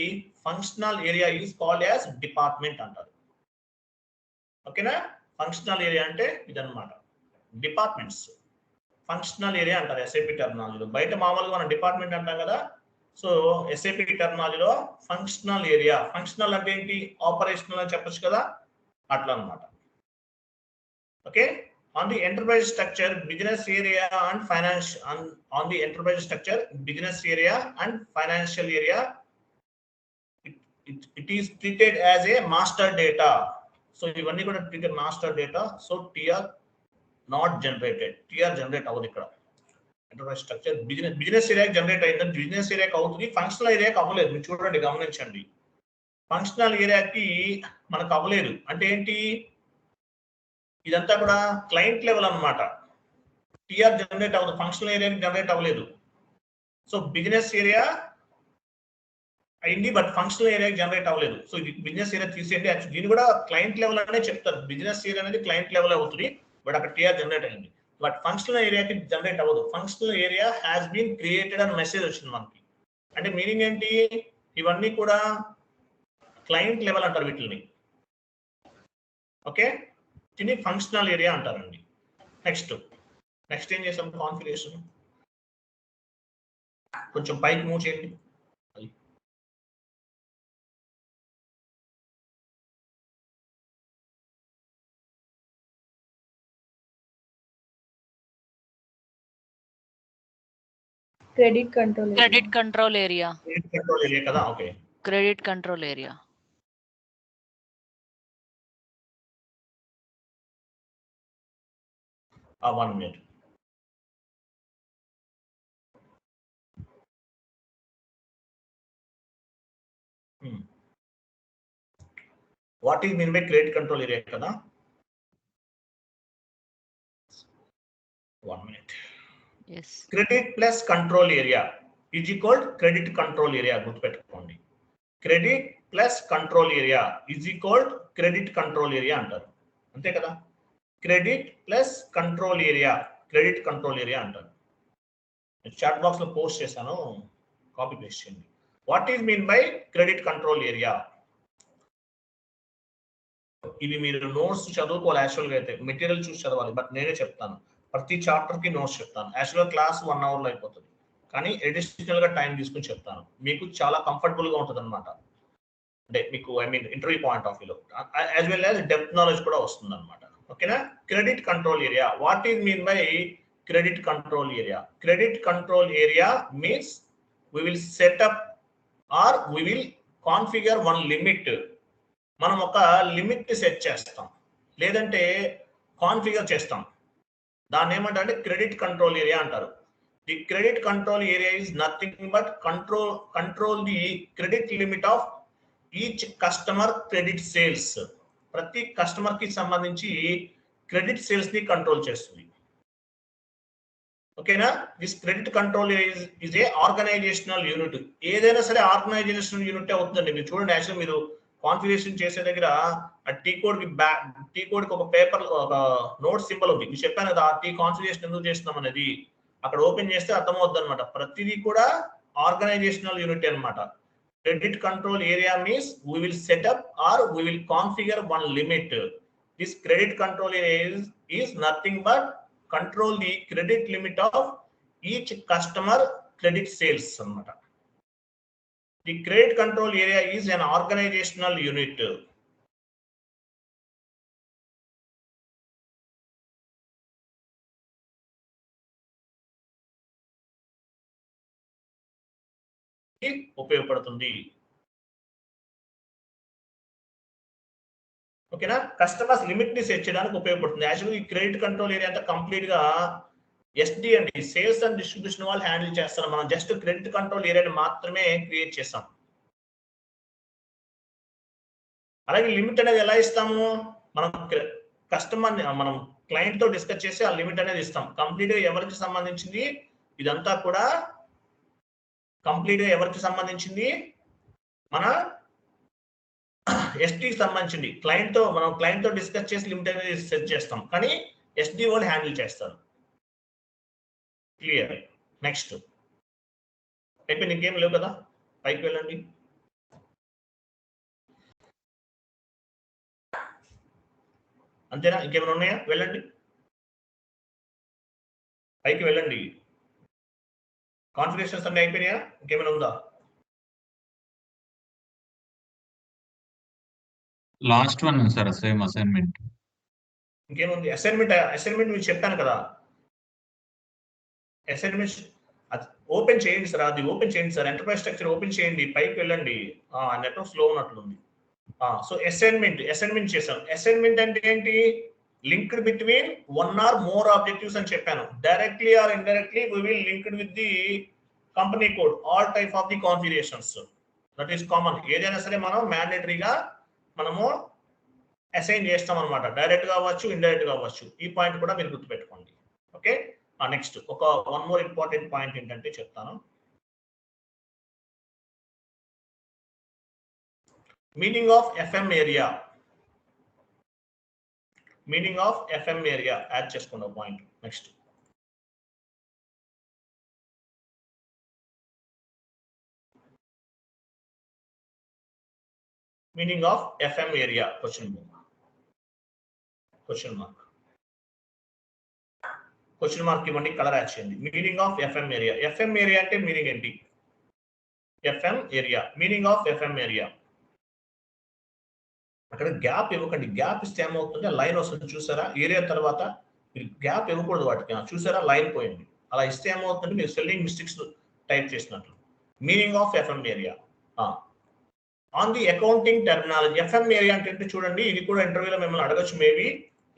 functional area is called as department అంటారు. ఓకేనా? ఫంక్షనల్ ఏరియా అంటే ఇదన్నమాట, departments. Functional area అంటారు SAP టర్మినాలజీలో. బయట మామూలుగా మనం డిపార్ట్మెంట్ అంటాం కదా. సో ఎస్ఏపి టర్మినాలజీలో ఫంక్షనల్ ఏరియా. ఫంక్షనల్ అంటే ఏంటి? ఆపరేషనల్ అని చెప్పొచ్చు కదా, అట్లా అన్నమాట. Okay. On the enterprise structure, business area and finance. On the enterprise structure, business area and financial area, it is treated as a master data. So ఇవన్నీ కూడా treated master data. So TR not generated. TR generate అవ్వదు ఇక్కడ. Enterprise structure business ఏరియాకి generate అయిందని business ఏరియాకి అవుతుంది, functional ఏరియాకి అవ్వలేదు. మీరు చూడండి, గమనించండి. ఫంక్షనల్ ఏరియాకి మనకు అవ్వలేదు అంటే ఏంటి? ఇదంతా కూడా క్లయింట్ లెవెల్ అన్నమాట. టిఆర్ జనరేట్ అవ్వదు, ఫంక్షనల్ ఏరియాకి జనరేట్ అవ్వలేదు. సో బిజినెస్ ఏరియా అయింది, బట్ ఫంక్షనల్ ఏరియాకి జనరేట్ అవ్వలేదు. సో ఇది బిజినెస్ ఏరియా తీసేయండి. దీన్ని కూడా క్లయింట్ లెవెల్ అనే చెప్తారు. బిజినెస్ ఏరియా అనేది క్లయింట్ లెవెల్ అవుతుంది, బట్ అక్కడ టిఆర్ జనరేట్ అయింది. బట్ ఫంక్షనల్ ఏరియాకి జనరేట్ అవ్వదు. Functional area has been created అని మెసేజ్ వచ్చింది మనకి. అంటే మీనింగ్ ఏంటి? ఇవన్నీ కూడా క్లయింట్ లెవెల్ అంటారు వీటిని. ఓకే, దీన్ని ఫంక్షనల్ ఏరియా అంటారండి. నెక్స్ట్ ఏం చేసాం? కాన్ఫిగరేషన్ కొంచెం పైకి మూవ్ చేయండి. Credit control area. Credit control area. Control area కదా. Okay, Credit control area. 1 minute. What is mean by credit control area kada? 1 minute. Yes. Credit plus control area is equal to credit control area. గుర్తుపెట్టుకోండి. Credit plus control area is equal to credit control area అంటారు. అంతే కదా? Credit plus control area, credit control area అంటారు. Chat box లో post చేశాను, copy paste చేయండి. What is mean by credit control area? ఇవి మీరు నోట్స్ చదువుకోవాలి. యాక్చువల్గా అయితే మెటీరియల్ చూసి చదవాలి, బట్ నేనే చెప్తాను. ప్రతి చాప్టర్ కి నోట్స్ చెప్తాను. యాక్చువల్గా క్లాస్ 1 hour లో అయిపోతుంది, కానీ అడిషనల్ గా టైం తీసుకుని చెప్తాను. మీకు చాలా కంఫర్టబుల్ గా ఉంటుంది అనమాట. అంటే మీకు ఇంటర్వ్యూ పాయింట్ ఆఫ్ వ్యూలో as well as depth knowledge కూడా వస్తుంది అనమాట. ఓకేనా? Credit control area, what is mean by credit control area? Credit control area means we will set up or we will configure one limit. మనం ఒక limit set చేస్తాం, లేదంటే configure చేస్తాం. దాన్ని ఏమంటారంటే క్రెడిట్ కంట్రోల్ ఏరియా అంటారు. The credit control area is nothing but control the credit limit of each customer credit sales. ప్రతి customer కి సంబంధించి క్రెడిట్ సేల్స్ ని కంట్రోల్ చేస్తుంది. ఓకేనా? This credit control is a organisational unit. ఏదైనా సరే ఆర్గనైజేషనల్ యూనిట్ అవుతుందండి. మీరు చూడండి, యాక్చువల్ మీరు కాన్ఫిగరేషన్ చేసే దగ్గర ఆ టీ కోడ్ కి ఒక పేపర్, ఒక నోట్ సింబల్ ఉంది. మీరు చెప్పాను కదా టీ కాన్ఫిగరేషన్ ఎందుకు చేస్తున్నాం అనేది. అక్కడ ఓపెన్ చేస్తే అర్థమవుద్ది అనమాట. ప్రతిదీ కూడా ఆర్గనైజేషనల్ యూనిట్ అనమాట. Credit control area means we will set up or we will configure one limit. This credit control area is nothing but control the credit limit of each customer credit sales annamata. The credit control area is an organizational unit. ఉపయోగపడుతుంది. ఓకేనా? Customers limit ని set చేయడానికి ఉపయోగపడుతుంది. యాక్చువల్గా ఈ credit control area అంతా complete గా SD అండి, సేల్స్ అండ్ డిస్ట్రిబ్యూషన్ వాళ్ళు హ్యాండిల్ చేస్తారు. మనం జస్ట్ క్రెడిట్ కంట్రోల్ ఏరియాని మాత్రమే క్రియేట్ చేస్తాం. అలాగే లిమిట్ అనేది ఎలా ఇస్తాము? మనం కస్టమర్ మనం క్లయింట్ తో డిస్కస్ చేసి ఆ లిమిట్ అనేది ఇస్తాం. కంప్లీట్ గా ఎవరికి సంబంధించింది? ఇదంతా కూడా కంప్లీట్ గా ఎవరికి సంబంధించింది? మన ఎస్టీకి సంబంధించింది. మనం క్లయింట్ తో డిస్కస్ చేసి లిమిట్ అనేది సెట్ చేస్తాం, కానీ ఎస్డి వాళ్ళు హ్యాండిల్ చేస్తారు. క్లియర్? నెక్స్ట్ అయిపోయింది. ఇంకేం లేవు కదా? పైకి వెళ్ళండి. అంతేనా? ఇంకేమైనా ఉన్నాయా? వెళ్ళండి, పైకి వెళ్ళండి. కాన్ఫిగరేషన్స్ అన్నీ అయిపోయినాయా? ఇంకేమైనా ఉందా? Last one sir, same assignment. ఇంకేముంది? అసైన్మెంట్ మీకు చెప్పాను కదా. అసైన్మెంట్ ఓపెన్ చేయండి సార్. అది ఓపెన్ చేయండి సార్. ఎంటర్ప్రైజ్ స్ట్రక్చర్ ఓపెన్ చేయండి, పైకి వెళ్ళండి. నెట్వర్క్ స్లో ఉన్నట్లుంది. సో అసైన్మెంట్ చేశాను. అసైన్మెంట్ అంటే ఏంటి? Linked between one or more objectives అని చెప్పాను. Directly or indirectly we will linked with the company code, all type of the configurations. That is common. ఏదైనా సరే మనం మ్యాండేటరీగా మనము అసైన్ చేస్తాం అనమాట. డైరెక్ట్ గా అవ్వచ్చు, ఇండైరెక్ట్ గా అవ్వచ్చు. ఈ పాయింట్ కూడా మీరు గుర్తుపెట్టుకోండి. ఓకే? నెక్స్ట్ ఒక వన్ మోర్ ఇంపార్టెంట్ పాయింట్ ఏంటంటే చెప్తాను. Meaning of FM area. Meaning of FM area add చేసుకున్న point. Next meaning of FM area question mark ఇవ్వండి, కలర్ యాడ్ చేయండి. Meaning of FM area. FM area అంటే meaning ఏంటి? FM area, meaning of FM area. అక్కడ gap ఇవ్వకండి. Gap ఇస్తే ఏమవుతుంది? Line వస్తుంది చూసారా? ఏరియా తర్వాత మీరు గ్యాప్ ఇవ్వకూడదు వాటికి. చూసారా? లైన్ పోయింది. అలా ఇస్తే ఏమవుతుంది? మీరు స్పెల్లింగ్ మిస్టేక్స్ టైప్ చేసినట్లు. Meaning of FM area. On the accounting terminology. FM area అంటే చూడండి, ఇది కూడా ఇంటర్వ్యూలో మిమ్మల్ని అడగచ్చు మేబీ.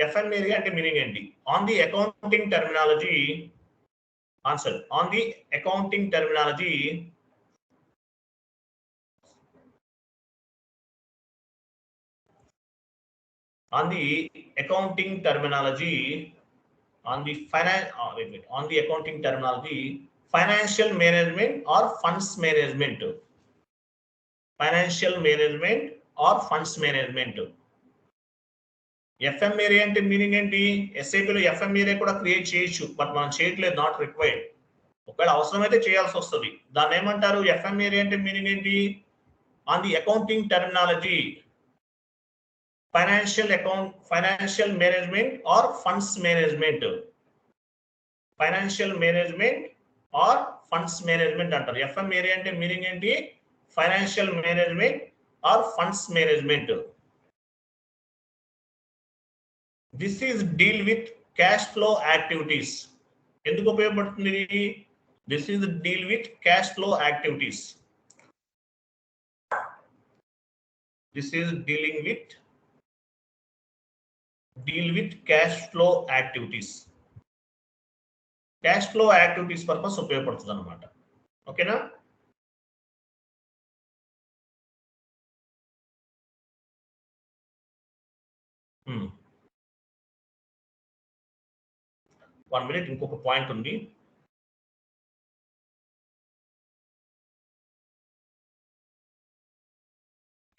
ఎఫ్ఎం ఏరియా అంటే మీనింగ్ ఏంటి? On the accounting terminology answer on the accounting terminology on the accounting terminology on the accounting terminology financial management or funds management FM area అంటే మీనింగ్ ఏంటి? ఎస్ఐపిలో ఎఫ్ఎం ఏరియా కూడా create చేయొచ్చు, but మనం చేయట్లేదు, not required. ఒకవేళ అవసరమైతే చేయాల్సి వస్తుంది. దాన్ని ఏమంటారు? ఎఫ్ఎం ఏరియా అంటే మీనింగ్ ఏంటి? On the accounting terminology financial management or funds management అంటారు. ఎఫ్ఎం ఏరియా అంటే మీనింగ్ ఏంటి? Financial management or funds management. This is deal with cash flow activities. ఎందుకు ఉపయోగపడుతుంది? This is deal with cash flow activities. This is deal with cash flow activities. Cash flow activities purpose ఉపయోగపడుతుంది అన్నమాట. ఓకేనా? One minute, ఇంకొక point ఉంది.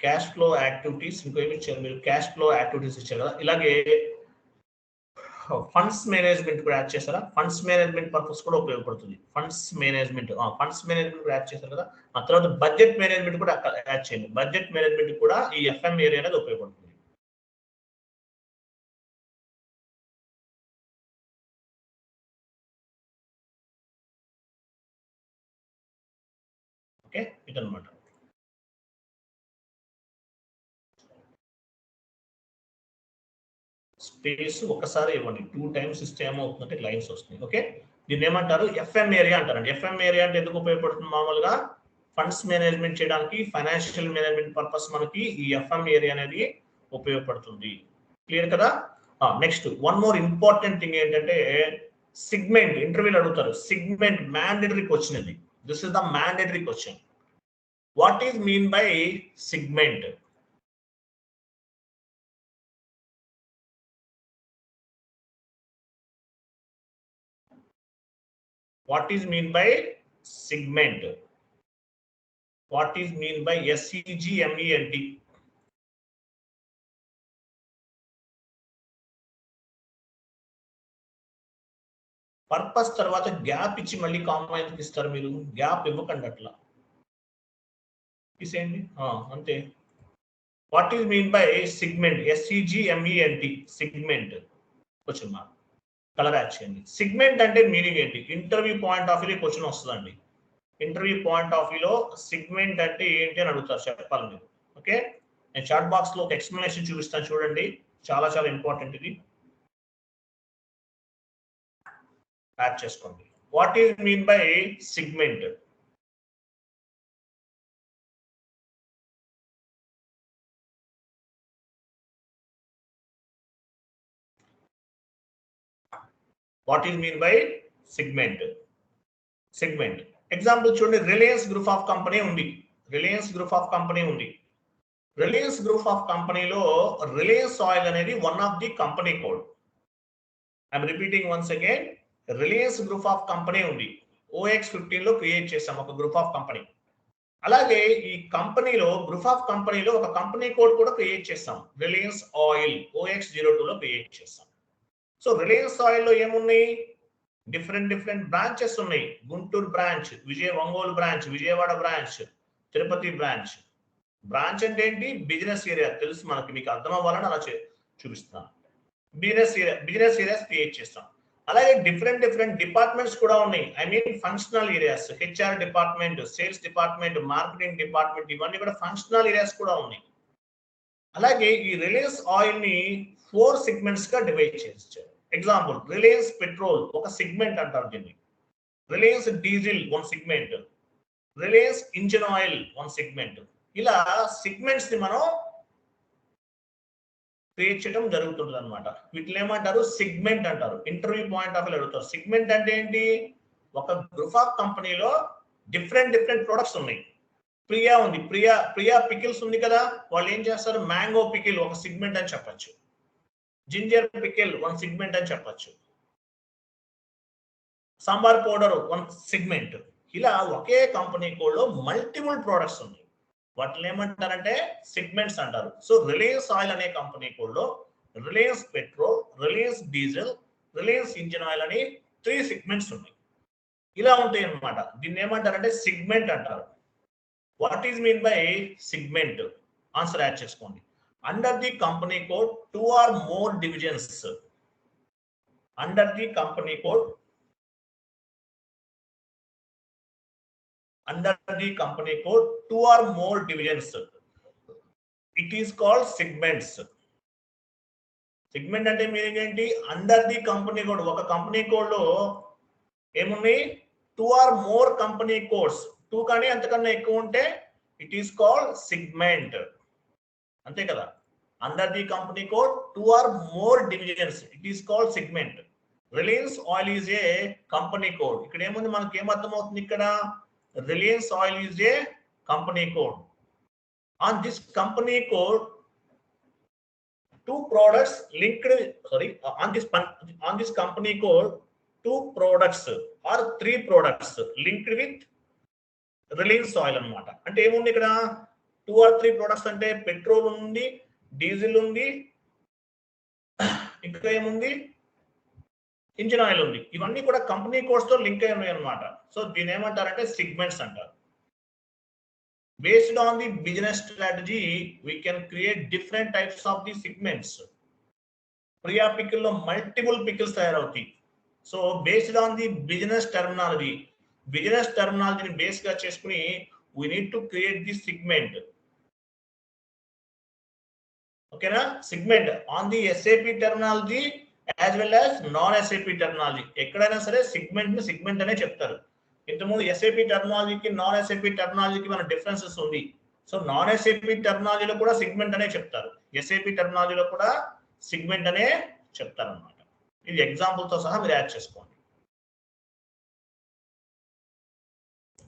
Cash flow activities ఇంకో ఏమి ఇచ్చారు మీరు? క్యాష్ ఫ్లో యాక్టివిటీస్ ఇచ్చారు కదా. ఇలాగే ఫండ్స్ మేనేజ్మెంట్ కూడా యాడ్ చేస్తారా? ఫండ్స్ మేనేజ్మెంట్ పర్పస్ కూడా ఉపయోగపడుతుంది. ఫండ్స్ మేనేజ్మెంట్ కూడా యాడ్ చేస్తారు కదా. ఆ తర్వాత బడ్జెట్ మేనేజ్మెంట్ కూడా యాడ్ చేయండి. బడ్జెట్ మేనేజ్మెంట్ కూడా ఈ ఎఫ్ఎం ఏరియా అనేది ఉపయోగపడుతుంది. ఓకే, ఇదన్నమాట. స్పేస్ ఒకసారి ఇవ్వండి, 2 times ఇస్తే ఏమవుతుందంటే లైన్స్ వస్తున్నాయి. ఓకే, దీన్ని ఏమంటారు? ఎఫ్ఎం ఏరియా అంటారండి. ఎఫ్ఎం ఏరియా అంటే ఎందుకు ఉపయోగపడుతుంది? మామూలుగా ఫండ్స్ మేనేజ్మెంట్ చేయడానికి, ఫైనాన్షియల్ మేనేజ్మెంట్ పర్పస్ మనకి ఈ ఎఫ్ఎం ఏరియా అనేది ఉపయోగపడుతుంది. క్లియర్ కదా? Next one more important thing ఏంటంటే సిగ్మెంట్. ఇంటర్వ్యూలో అడుగుతారు, సిగ్మెంట్ మ్యాండేటరీ క్వశ్చన్ ఇది. This is the mandatory question. What is mean by segment? What is mean by segment? What is mean by SEGMENT? Purpose తర్వాత gap ఇచ్చి మళ్ళీ comma ఎందుకు ఇస్తారు మీరు? గ్యాప్ ఇవ్వకండి, అట్లా తీసేయండి అంతే. What is mean by segment? SEGMENT segment. Question mark, colour add చేయండి. సిగ్మెంట్ అంటే మీనింగ్ ఏంటి? ఇంటర్వ్యూ పాయింట్ ఆఫ్ వ్యూలో క్వశ్చన్ వస్తుందండి. ఇంటర్వ్యూ పాయింట్ ఆఫ్ వ్యూలో సిగ్మెంట్ అంటే ఏంటి అని అడుగుతారు, చెప్పాలి మీరు. ఓకే, నేను చాట్ బాక్స్ లో ఒక ఎక్స్ప్లెనేషన్ చూపిస్తాను, చూడండి. చాలా చాలా ఇంపార్టెంట్, ఇది యాడ్ చేసుకోండి. What is mean by segment? What is mean by segment? Segment. Example చూడండి, రిలయన్స్ గ్రూప్ ఆఫ్ కంపెనీ ఉంది. రిలయన్స్ గ్రూప్ ఆఫ్ కంపెనీ ఉంది. రిలయన్స్ గ్రూప్ ఆఫ్ కంపెనీలో రిలయన్స్ ఆయిల్ అనేది one of the company code. I'm repeating once again. Reliance group of company ఉంది. OX15 లో create చేసాం ఒక group of company. అలాగే ఈ కంపెనీలో గ్రూప్ ఆఫ్ కంపెనీలో ఒక కంపెనీ కోడ్ కూడా క్రియేట్ చేసాం. రిలయన్స్ ఆయిల్ OX02 లో క్రియేట్ చేసాం. సో రిలయన్స్ ఆయిల్ లో ఏమున్నాయి? డిఫరెంట్ బ్రాంచెస్ ఉన్నాయి. Guntur branch, Ongole branch, Vijayawada branch, Tirupati branch. Branch అంటే ఏంటి? Business area. తెలుసు మనకి, మీకు అర్థం అవ్వాలని అలా చూపిస్తాను. బిజినెస్ ఏరియాస్ క్రియేట్ చేస్తాం. అలాగే డిఫరెంట్ డిపార్ట్మెంట్స్ కూడా ఉన్నాయి. I mean functional areas. HR department, sales department, marketing department, ఇవన్నీ కూడా ఫంక్షనల్ ఏరియాస్ కూడా ఉన్నాయి. అలాగే ఈ రిలయన్స్ ఆయిల్ ని 4 సెగ్మెంట్స్ గా డివైడ్ చేశారు. ఎగ్జాంపుల్, రిలయన్స్ పెట్రోల్ ఒక సెగ్మెంట్ అంటారు దీన్ని. Reliance diesel 1 segment. Reliance engine oil 1 segment. ఇలా సెగ్మెంట్స్ ని మనం క్రియేట్ చేయడం జరుగుతుంది అనమాట. వీటిని ఏమంటారు? సిగ్మెంట్ అంటారు. ఇంటర్వ్యూ పాయింట్ ఆఫ్ వ్యూ అడుగుతారు. సిగ్మెంట్ అంటే ఏంటి? ఒక గ్రూప్ ఆఫ్ కంపెనీలో డిఫరెంట్ ప్రొడక్ట్స్ ఉన్నాయి. ప్రియా ఉంది, ప్రియా పికిల్స్ ఉంది కదా, వాళ్ళు ఏం చేస్తారు? మ్యాంగో పికిల్ ఒక సిగ్మెంట్ అని చెప్పచ్చు, జింజర్ పికిల్ వన్ సిగ్మెంట్ అని చెప్పచ్చు, సాంబార్ పౌడర్ వన్ సిగ్మెంట్. ఇలా ఒకే కంపెనీ కోడ్లో మల్టిపుల్ ప్రోడక్ట్స్ ఉన్నాయి. వాటిని ఏమంటారంటే సిగ్మెంట్స్ అంటారు. సో రిలయన్స్ ఆయిల్ అనే కంపెనీ కోడ్లో Reliance petrol, Reliance diesel, Reliance engine oil అని 3 సిగ్మెంట్స్ ఉన్నాయి. ఇలా ఉంటాయి అన్నమాట. దీన్ని ఏమంటారంటే సిగ్మెంట్ అంటారు. What is mean by segment? Answer add చేసుకోండి. Under the company code 2 or more divisions. Under the company code under the company code 2 or more divisions, it is called segments. Segment అంటే meaning ఏంటి? Under the company code, ఒక company code లో ఏమున్నాయి? 2 or more company codes, 2 కానీ అంతకన్నా ఎక్కువ ఉంటే it is called segment. అంతే కదా? Under the company code 2 or more divisions, it is called segment. Reliance oil is a company code. ఇక్కడ ఏముంది? మనకి ఏమర్థం అవుతుంది? ఇక్కడ Reliance Oil is a company code. On this company code, 2 products linked. On this company code, 2 products or 3 products linked with Reliance Oil అన్నమాట. అంటే ఏముంది ఇక్కడ? 2 or 3 products అంటే పెట్రోల్ ఉంది, డీజిల్ ఉంది, ఇంకా ఏముంది? ఇంజిన్ ఆయిల్ ఉంది. ఇవన్నీ కూడా కంపెనీ కోడ్స్ తో లింక్ అయి ఉన్నాయి అన్నమాట. సో దీని ఏమంటారంటే సిగ్మెంట్స్ అంటారు. Based on the business strategy we can create different types of the segments. Priya pickle లో మల్టిపుల్ పికిల్స్ తయారవుతాయి. So based on the business టర్మినాలజీని బేస్ గా చేసుకుని we need to create the segment. ఓకేనా? Segment on the SAP terminology as well as non SAP terminology. ఎక్కడైనా సరే segment అనే చెప్తారు. ఇంతకుముందు ఎస్ఏపి టెర్మినాలజీకి నాన్ ఎస్ఏపి టెర్మినాలజీకి మన డిఫరెన్సెస్ ఉంది. సో నాన్ ఎస్ఏపి టెర్మినాలజీలో కూడా సిగ్మెంట్ అనే చెప్తారు, ఎస్ఏపి టెర్మినాలజీలో కూడా సిగ్మెంట్ అనే చెప్తారు అన్నమాట. ఇది ఎగ్జాంపుల్ తో సహా మీరు యాడ్ చేసుకోండి.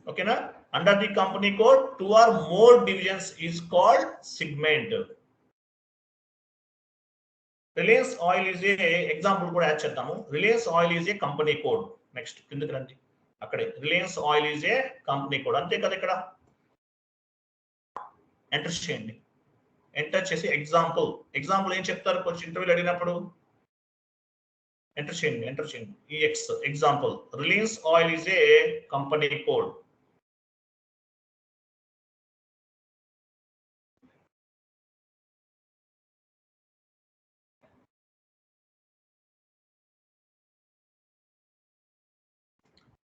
ఓకేనా? Under the company code 2 or more divisions is called segment. Reliance oil is a example కూడా యాడ్ చేద్దాము. Reliance oil is a company code. Next కిందకి రండి. అక్కడే Reliance oil is a company code. అంతే కదా? ఇక్కడ ఎంటర్ చేయండి. ఎంటర్ చేసి ఎగ్జాంపుల్ ఏం చెప్తారు? కొంచెం ఇంటర్వ్యూలు అడిగినప్పుడు ఎంటర్ చేయండి. EX example. Reliance oil is a company code.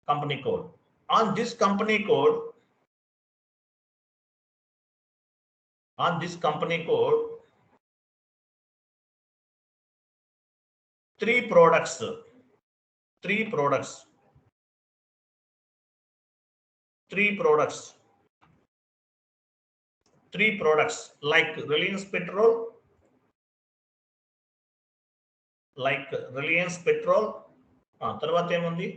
Company code. On this company code, 3 products like Reliance Petrol, తర్వాత ఏముంది?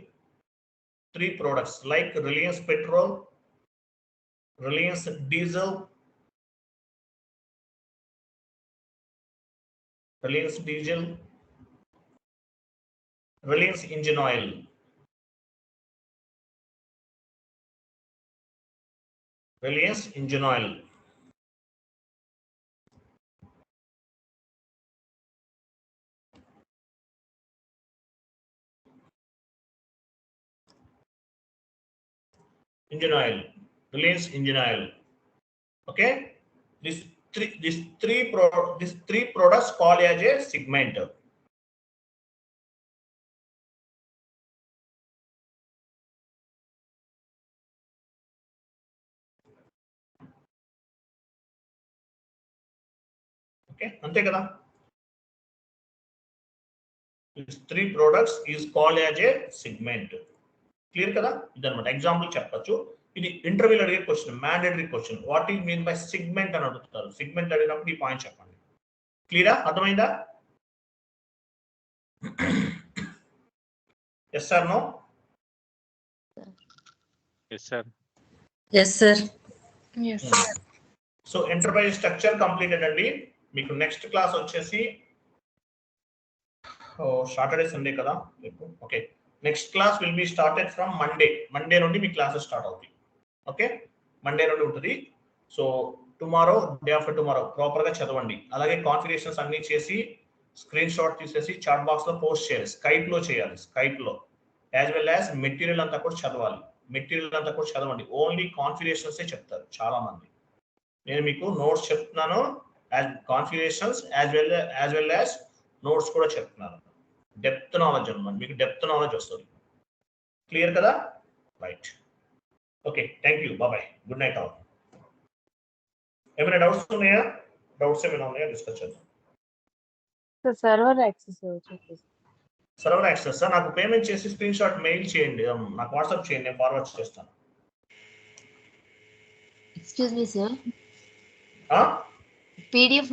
3 products like Reliance Petrol, Reliance Diesel, Reliance Engine Oil. Reliance Engine Oil. Reliance Engine Oil. Okay, these three products called as a segment. Okay, ante kada? These 3 products is called as a segment. Clear kada? Idanamata example చెప్పొచ్చు. ఇది ఇంటర్వ్యూలో అడిగే question, mandatory question. What is mean by segment అని అడుగుతారు. Segment అడిగినప్పుడు ఈ point చెప్పండి. క్లియరా? అర్థమైందా? Yes sir no? Yes, sir. Yes, sir. Yes. So enterprise structure completed అండి. మీకు నెక్స్ట్ క్లాస్ వచ్చేసి సాటర్డే సండే కదా okay. Next class will be started from Monday నుండి మీ క్లాసెస్ స్టార్ట్ అవుతాయి. ఓకే, మండే నుండి ఉంటుంది. So tomorrow, day after tomorrow proper గా చదవండి. అలాగే కాన్ఫిగరేషన్స్ అన్ని చేసి స్క్రీన్ షాట్ తీసేసి చాట్ బాక్స్ లో పోస్ట్ చేయాలి. స్కైప్ లో చేయాలి. స్కైప్ లో యాజ్ వెల్ యాజ్ మెటీరియల్ అంతా కూడా చదవాలి. మెటీరియల్ అంతా కూడా చదవండి. ఓన్లీ కాన్ఫిగరేషన్స్ చెప్తారు చాలా మంది. నేను మీకు నోట్స్ చెప్తున్నాను, configurations as well as notes కూడా చెప్తున్నాను. డెప్త్ నాలెడ్జ్ అన్నమాట, మీకు డెప్త్ నాలెడ్జ్ వస్తుంది. క్లియర్ కదా? Right, okay, thank you, bye, good night all. ఏమైనా డౌట్స్ ఉన్నాయా? డౌట్స్ ఏమైనా ఉన్నాయా డిస్కస్ చేద్దాం. సర్వర్ యాక్సెస్ చెప్పేసి. సర్వర్ యాక్సెస్ నాకు పేమెంట్ చేసి స్క్రీన్ షాట్ మెయిల్ చేయండి, నాకు వాట్సాప్ చేయండి, నేను ఫార్వర్డ్ చేస్తాను. Excuse me, sir. ఆ? PDF